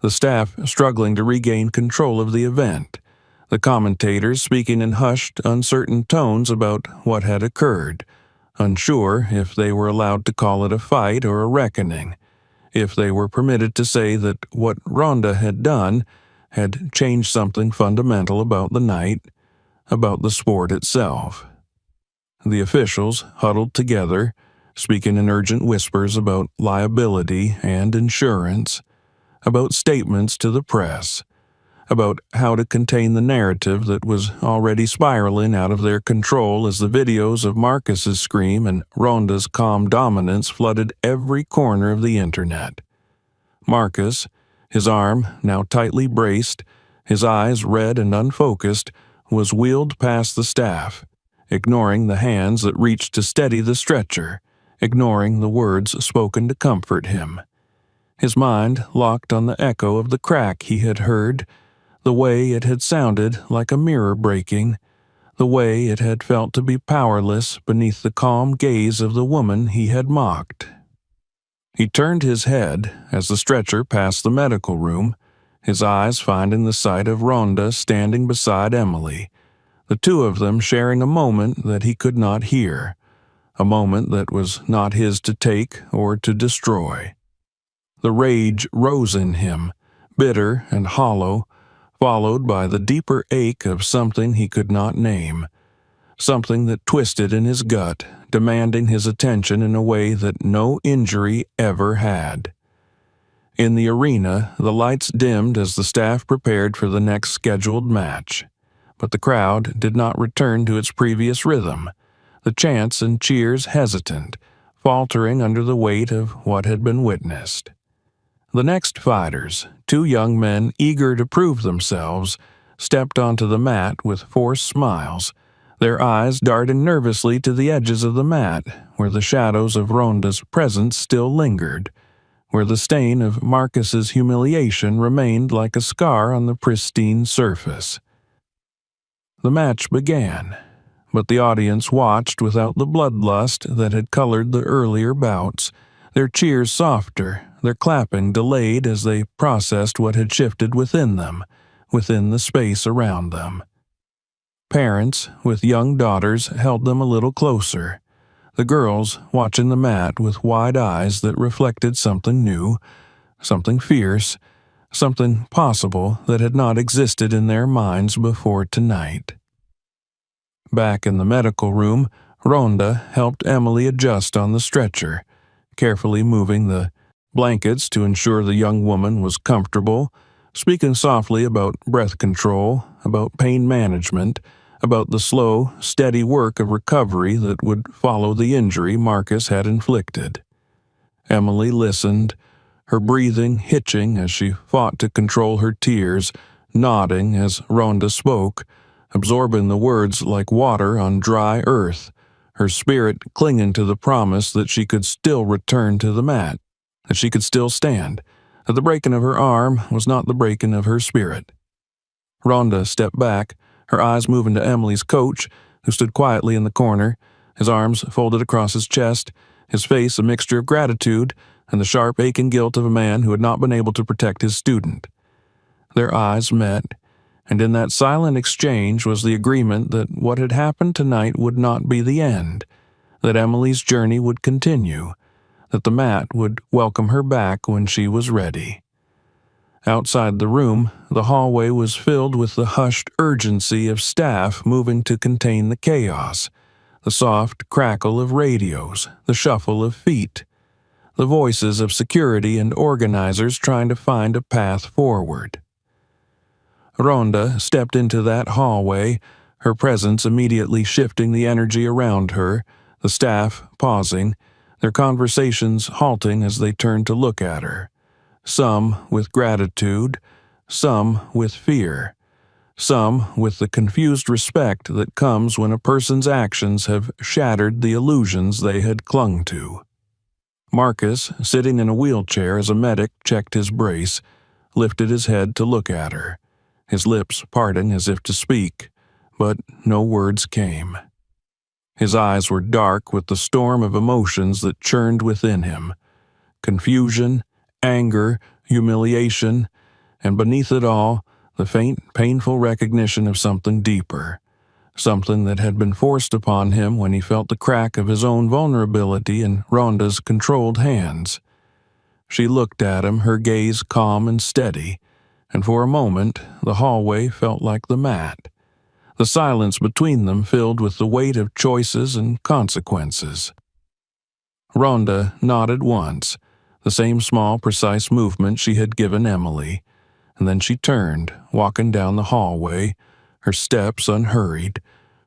the staff struggling to regain control of the event, the commentators speaking in hushed, uncertain tones about what had occurred, unsure if they were allowed to call it a fight or a reckoning, if they were permitted to say that what Ronda had done had changed something fundamental about the night, about the sport itself. The officials huddled together, speaking in urgent whispers about liability and insurance, about statements to the press, about how to contain the narrative that was already spiraling out of their control as the videos of Marcus's scream and Ronda's calm dominance flooded every corner of the internet. Marcus, his arm now tightly braced, his eyes red and unfocused, was wheeled past the staff, ignoring the hands that reached to steady the stretcher, ignoring the words spoken to comfort him. His mind locked on the echo of the crack he had heard, the way it had sounded like a mirror breaking, the way it had felt to be powerless beneath the calm gaze of the woman he had mocked. He turned his head as the stretcher passed the medical room, his eyes finding the sight of Ronda standing beside Emily, the two of them sharing a moment that he could not hear, a moment that was not his to take or to destroy. The rage rose in him, bitter and hollow, followed by the deeper ache of something he could not name, something that twisted in his gut, demanding his attention in a way that no injury ever had. In the arena, the lights dimmed as the staff prepared for the next scheduled match, but the crowd did not return to its previous rhythm, the chants and cheers hesitant, faltering under the weight of what had been witnessed. The next fighters, two young men eager to prove themselves, stepped onto the mat with forced smiles, their eyes darting nervously to the edges of the mat, where the shadows of Ronda's presence still lingered, where the stain of Marcus's humiliation remained like a scar on the pristine surface. The match began, but the audience watched without the bloodlust that had colored the earlier bouts, their cheers softer, their clapping delayed as they processed what had shifted within them, within the space around them. Parents with young daughters held them a little closer, the girls watching the mat with wide eyes that reflected something new, something fierce, something possible that had not existed in their minds before tonight. Back in the medical room, Ronda helped Emily adjust on the stretcher, carefully moving the blankets to ensure the young woman was comfortable, speaking softly about breath control, about pain management, about the slow, steady work of recovery that would follow the injury Marcus had inflicted. Emily listened, her breathing hitching as she fought to control her tears, nodding as Ronda spoke, absorbing the words like water on dry earth, her spirit clinging to the promise that she could still return to the mat, that she could still stand, that the breaking of her arm was not the breaking of her spirit. Ronda stepped back, her eyes moving to Emily's coach, who stood quietly in the corner, his arms folded across his chest, his face a mixture of gratitude and the sharp aching guilt of a man who had not been able to protect his student. Their eyes met, and in that silent exchange was the agreement that what had happened tonight would not be the end, that Emily's journey would continue, that the mat would welcome her back when she was ready. Outside the room, the hallway was filled with the hushed urgency of staff moving to contain the chaos, the soft crackle of radios, the shuffle of feet, the voices of security and organizers trying to find a path forward. Ronda stepped into that hallway, her presence immediately shifting the energy around her, the staff pausing, their conversations halting as they turned to look at her, some with gratitude, some with fear, some with the confused respect that comes when a person's actions have shattered the illusions they had clung to. Marcus, sitting in a wheelchair as a medic checked his brace, lifted his head to look at her, his lips parting as if to speak, but no words came. His eyes were dark with the storm of emotions that churned within him: confusion, anger, humiliation, and beneath it all, the faint, painful recognition of something deeper, something that had been forced upon him when he felt the crack of his own vulnerability in Ronda's controlled hands. She looked at him, her gaze calm and steady, and for a moment the hallway felt like the mat, the silence between them filled with the weight of choices and consequences. Ronda nodded once, the same small, precise movement she had given Emily, and then she turned, walking down the hallway, her steps unhurried,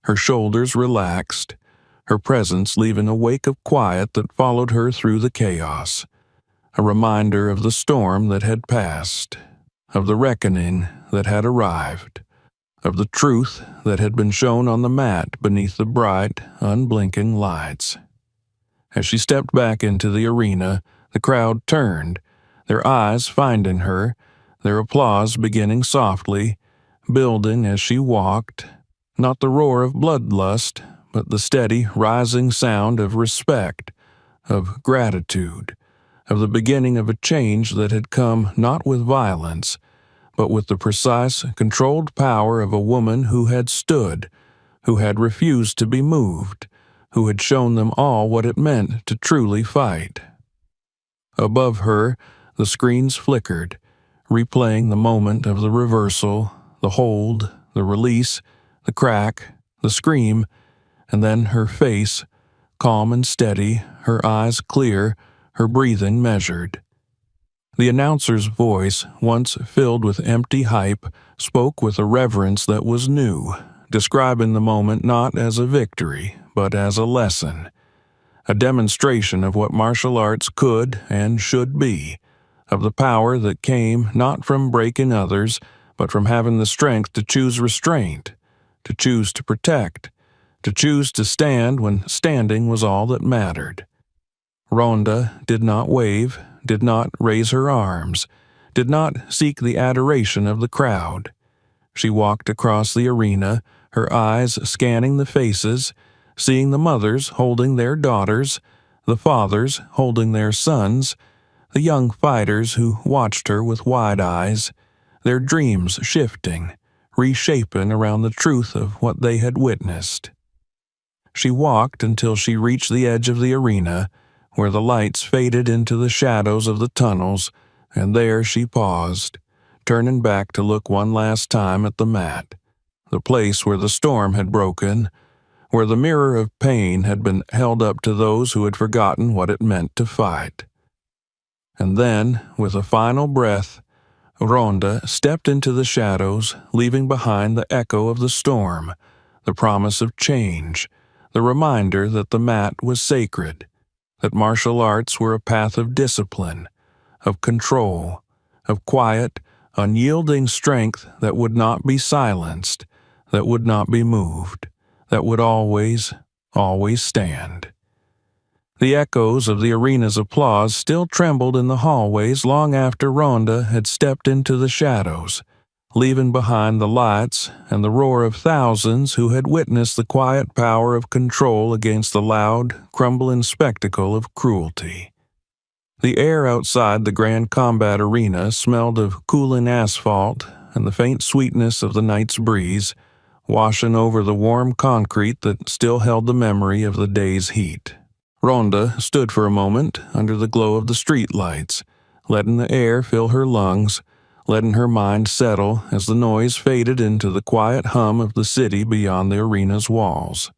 her shoulders relaxed, her presence leaving a wake of quiet that followed her through the chaos, a reminder of the storm that had passed, of the reckoning that had arrived, of the truth that had been shown on the mat beneath the bright, unblinking lights. As she stepped back into the arena, the crowd turned, their eyes finding her, their applause beginning softly, building as she walked, not the roar of bloodlust, but the steady, rising sound of respect, of gratitude, of the beginning of a change that had come not with violence, but with the precise, controlled power of a woman who had stood, who had refused to be moved, who had shown them all what it meant to truly fight. Above her, the screens flickered, replaying the moment of the reversal, the hold, the release, the crack, the scream, and then her face, calm and steady, her eyes clear, her breathing measured. The announcer's voice, once filled with empty hype, spoke with a reverence that was new, describing the moment not as a victory, but as a lesson, a demonstration of what martial arts could and should be, of the power that came not from breaking others, but from having the strength to choose restraint, to choose to protect, to choose to stand when standing was all that mattered. Ronda did not wave, did not raise her arms, did not seek the adoration of the crowd. She walked across the arena, her eyes scanning the faces, seeing the mothers holding their daughters, the fathers holding their sons, the young fighters who watched her with wide eyes, their dreams shifting, reshaping around the truth of what they had witnessed. She walked until she reached the edge of the arena, where the lights faded into the shadows of the tunnels, and there she paused, turning back to look one last time at the mat, the place where the storm had broken, where the mirror of pain had been held up to those who had forgotten what it meant to fight. And then, with a final breath, Ronda stepped into the shadows, leaving behind the echo of the storm, the promise of change, the reminder that the mat was sacred, that martial arts were a path of discipline, of control, of quiet, unyielding strength that would not be silenced, that would not be moved, that would always, always stand. The echoes of the arena's applause still trembled in the hallways long after Ronda had stepped into the shadows, leaving behind the lights and the roar of thousands who had witnessed the quiet power of control against the loud, crumbling spectacle of cruelty. The air outside the Grand Combat Arena smelled of cooling asphalt and the faint sweetness of the night's breeze, washing over the warm concrete that still held the memory of the day's heat. Ronda stood for a moment under the glow of the street lights, letting the air fill her lungs, letting her mind settle as the noise faded into the quiet hum of the city beyond the arena's walls.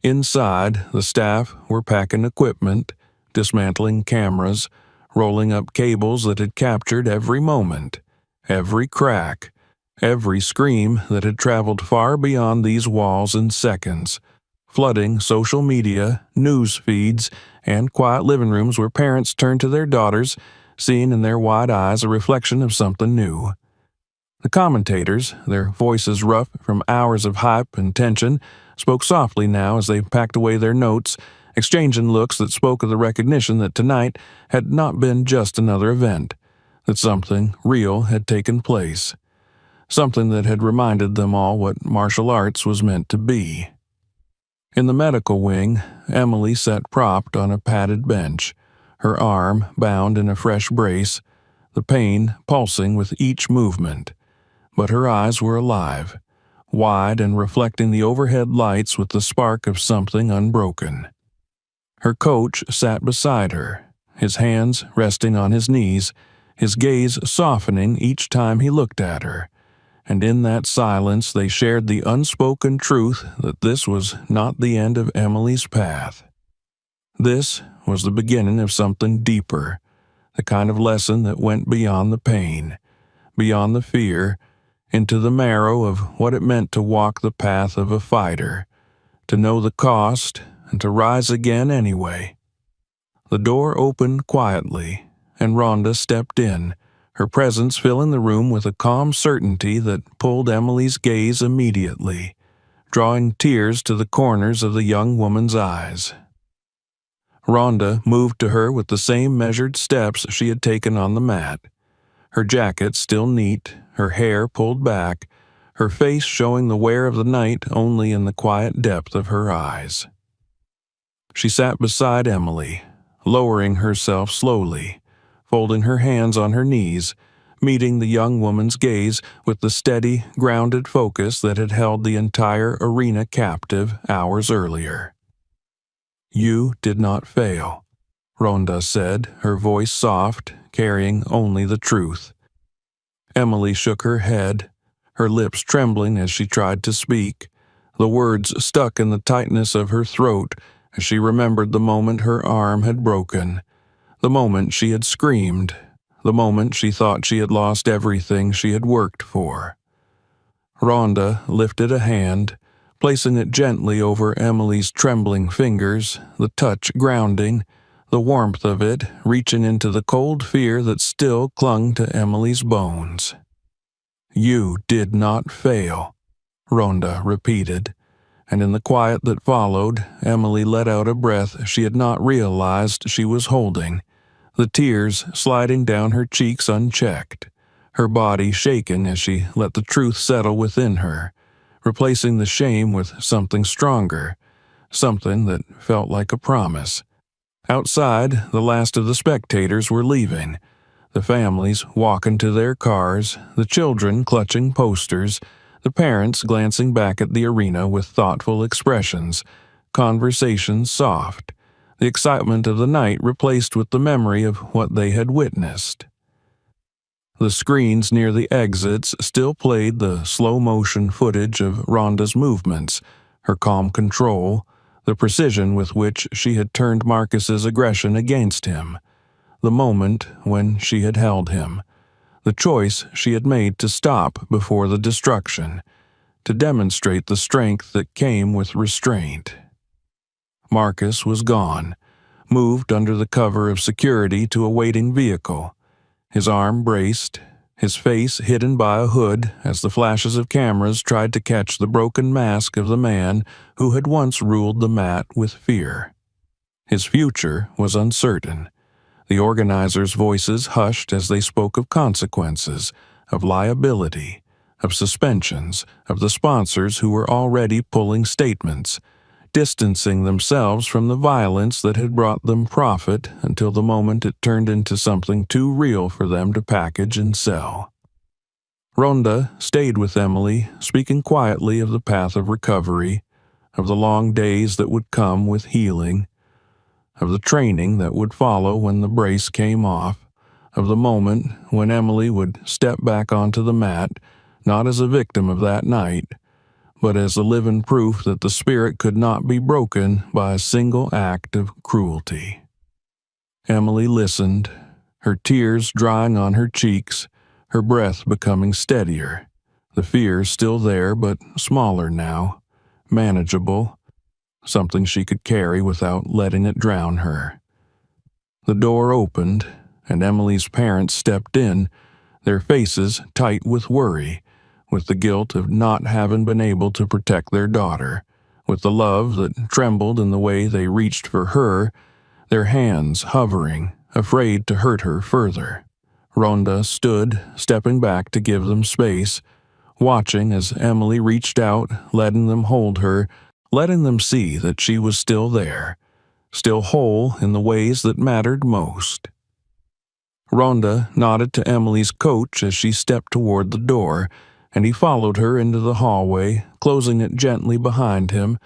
Inside, the staff were packing equipment, dismantling cameras, rolling up cables that had captured every moment, every crack, every scream that had traveled far beyond these walls in seconds, flooding social media, news feeds, and quiet living rooms where parents turned to their daughters, seeing in their wide eyes a reflection of something new. The commentators, their voices rough from hours of hype and tension, spoke softly now as they packed away their notes, exchanging looks that spoke of the recognition that tonight had not been just another event. that something real had taken place, something that had reminded them all what martial arts was meant to be. In the medical wing, Emily sat propped on a padded bench, her arm bound in a fresh brace, the pain pulsing with each movement. But her eyes were alive, wide and reflecting the overhead lights with the spark of something unbroken. Her coach sat beside her, his hands resting on his knees, his gaze softening each time he looked at her, and in that silence they shared the unspoken truth that this was not the end of Emily's path. This was the beginning of something deeper, the kind of lesson that went beyond the pain, beyond the fear, into the marrow of what it meant to walk the path of a fighter, to know the cost, and to rise again anyway. The door opened quietly, and Ronda stepped in, her presence filling the room with a calm certainty that pulled Emily's gaze immediately, drawing tears to the corners of the young woman's eyes. Ronda moved to her with the same measured steps she had taken on the mat, her jacket still neat, her hair pulled back, her face showing the wear of the night only in the quiet depth of her eyes. She sat beside Emily, lowering herself slowly, folding her hands on her knees, meeting the young woman's gaze with the steady, grounded focus that had held the entire arena captive hours earlier. "You did not fail," Ronda said, her voice soft, carrying only the truth. Emily shook her head, her lips trembling as she tried to speak, the words stuck in the tightness of her throat as she remembered the moment her arm had broken, the moment she had screamed, the moment she thought she had lost everything she had worked for. Ronda lifted a hand, placing it gently over Emily's trembling fingers, the touch grounding, the warmth of it reaching into the cold fear that still clung to Emily's bones. "You did not fail," Ronda repeated, and in the quiet that followed, Emily let out a breath she had not realized she was holding, the tears sliding down her cheeks unchecked, her body shaken as she let the truth settle within her, replacing the shame with something stronger, something that felt like a promise. Outside, the last of the spectators were leaving, the families walking to their cars, the children clutching posters, the parents glancing back at the arena with thoughtful expressions, conversations soft, the excitement of the night replaced with the memory of what they had witnessed. The screens near the exits still played the slow-motion footage of Ronda's movements, her calm control, the precision with which she had turned Marcus's aggression against him, the moment when she had held him, the choice she had made to stop before the destruction, to demonstrate the strength that came with restraint. Marcus was gone, moved under the cover of security to a waiting vehicle, his arm braced, his face hidden by a hood as the flashes of cameras tried to catch the broken mask of the man who had once ruled the mat with fear. His future was uncertain. The organizers' voices hushed as they spoke of consequences, of liability, of suspensions, of the sponsors who were already pulling statements, distancing themselves from the violence that had brought them profit until the moment it turned into something too real for them to package and sell. Ronda stayed with Emily, speaking quietly of the path of recovery, of the long days that would come with healing, of the training that would follow when the brace came off, of the moment when Emily would step back onto the mat, not as a victim of that night, but as a living proof that the spirit could not be broken by a single act of cruelty. Emily listened, her tears drying on her cheeks, her breath becoming steadier, the fear still there but smaller now, manageable, something she could carry without letting it drown her. The door opened, and Emily's parents stepped in, their faces tight with worry, with the guilt of not having been able to protect their daughter, with the love that trembled in the way they reached for her, their hands hovering, afraid to hurt her further, Ronda stood, stepping back to give them space, watching as Emily reached out, letting them hold her, letting them see that she was still there, still whole in the ways that mattered most. Ronda nodded to Emily's coach as she stepped toward the door, and he followed her into the hallway, closing it gently behind him,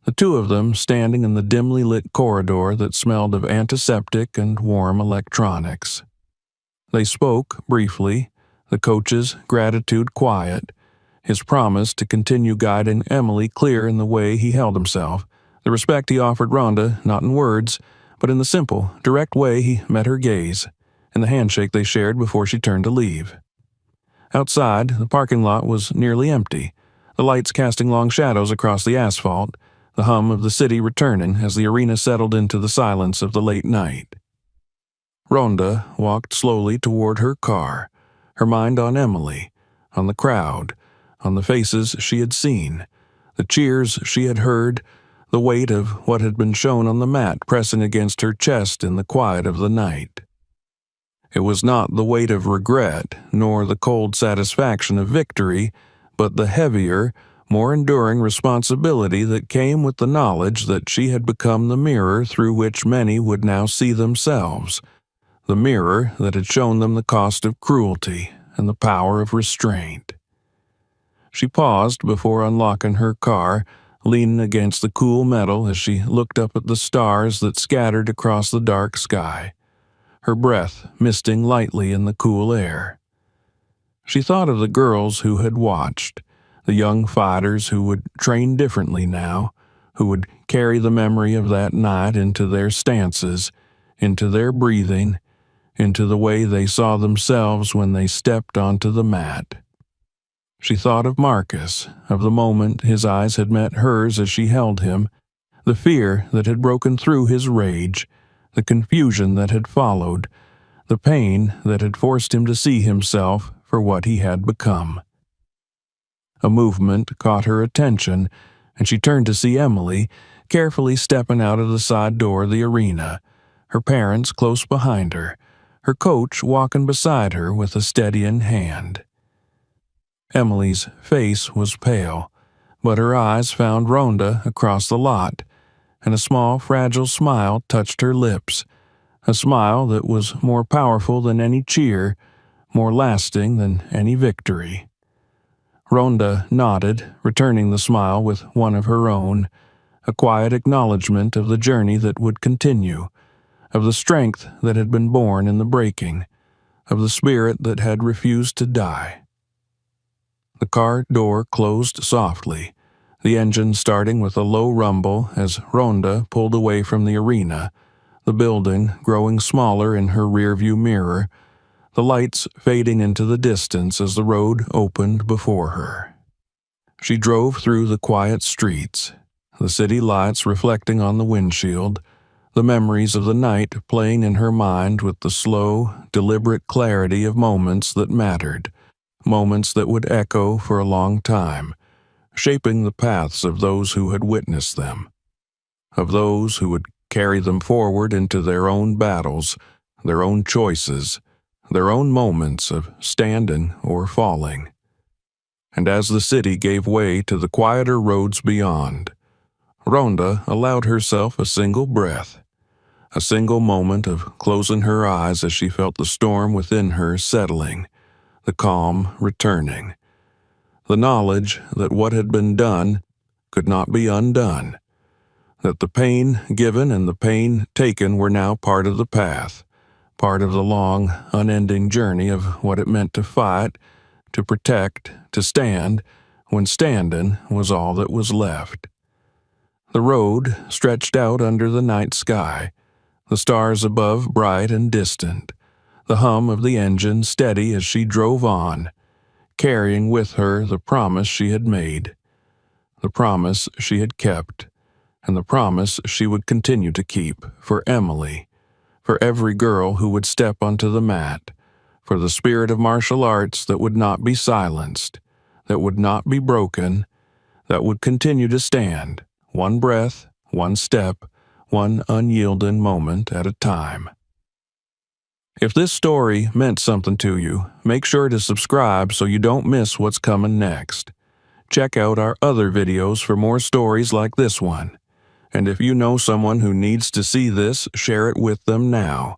the two of them standing in the dimly lit corridor that smelled of antiseptic and warm electronics. They spoke briefly, the coach's gratitude quiet, his promise to continue guiding Emily clear in the way he held himself, the respect he offered Ronda not in words, but in the simple, direct way he met her gaze, and the handshake they shared before she turned to leave. Outside, the parking lot was nearly empty, the lights casting long shadows across the asphalt, the hum of the city returning as the arena settled into the silence of the late night. Ronda walked slowly toward her car, her mind on Emily, on the crowd, on the faces she had seen, the cheers she had heard, the weight of what had been shown on the mat pressing against her chest in the quiet of the night. It was not the weight of regret, nor the cold satisfaction of victory, but the heavier, more enduring responsibility that came with the knowledge that she had become the mirror through which many would now see themselves, the mirror that had shown them the cost of cruelty and the power of restraint. She paused before unlocking her car, leaning against the cool metal as she looked up at the stars that scattered across the dark sky, her breath misting lightly in the cool air. She thought of the girls who had watched, the young fighters who would train differently now, who would carry the memory of that night into their stances, into their breathing, into the way they saw themselves when they stepped onto the mat. She thought of Marcus, of the moment his eyes had met hers as she held him, the fear that had broken through his rage, the confusion that had followed, the pain that had forced him to see himself for what he had become. A movement caught her attention, and she turned to see Emily, carefully stepping out of the side door of the arena, her parents close behind her, her coach walking beside her with a steadying hand. Emily's face was pale, but her eyes found Ronda across the lot, and a small, fragile smile touched her lips, a smile that was more powerful than any cheer, more lasting than any victory. Ronda nodded, returning the smile with one of her own, a quiet acknowledgement of the journey that would continue, of the strength that had been born in the breaking, of the spirit that had refused to die. The car door closed softly, the engine starting with a low rumble as Ronda pulled away from the arena, the building growing smaller in her rearview mirror, the lights fading into the distance as the road opened before her. She drove through the quiet streets, the city lights reflecting on the windshield, the memories of the night playing in her mind with the slow, deliberate clarity of moments that mattered, moments that would echo for a long time, shaping the paths of those who had witnessed them, of those who would carry them forward into their own battles, their own choices, their own moments of standing or falling. And as the city gave way to the quieter roads beyond, Ronda allowed herself a single breath, a single moment of closing her eyes as she felt the storm within her settling, the calm returning, the knowledge that what had been done could not be undone, that the pain given and the pain taken were now part of the path, part of the long, unending journey of what it meant to fight, to protect, to stand, when standing was all that was left. The road stretched out under the night sky, the stars above bright and distant, the hum of the engine steady as she drove on, carrying with her the promise she had made, the promise she had kept, and the promise she would continue to keep for Emily, for every girl who would step onto the mat, for the spirit of martial arts that would not be silenced, that would not be broken, that would continue to stand, one breath, one step, one unyielding moment at a time. If this story meant something to you, make sure to subscribe so you don't miss what's coming next. Check out our other videos for more stories like this one. And if you know someone who needs to see this, share it with them now.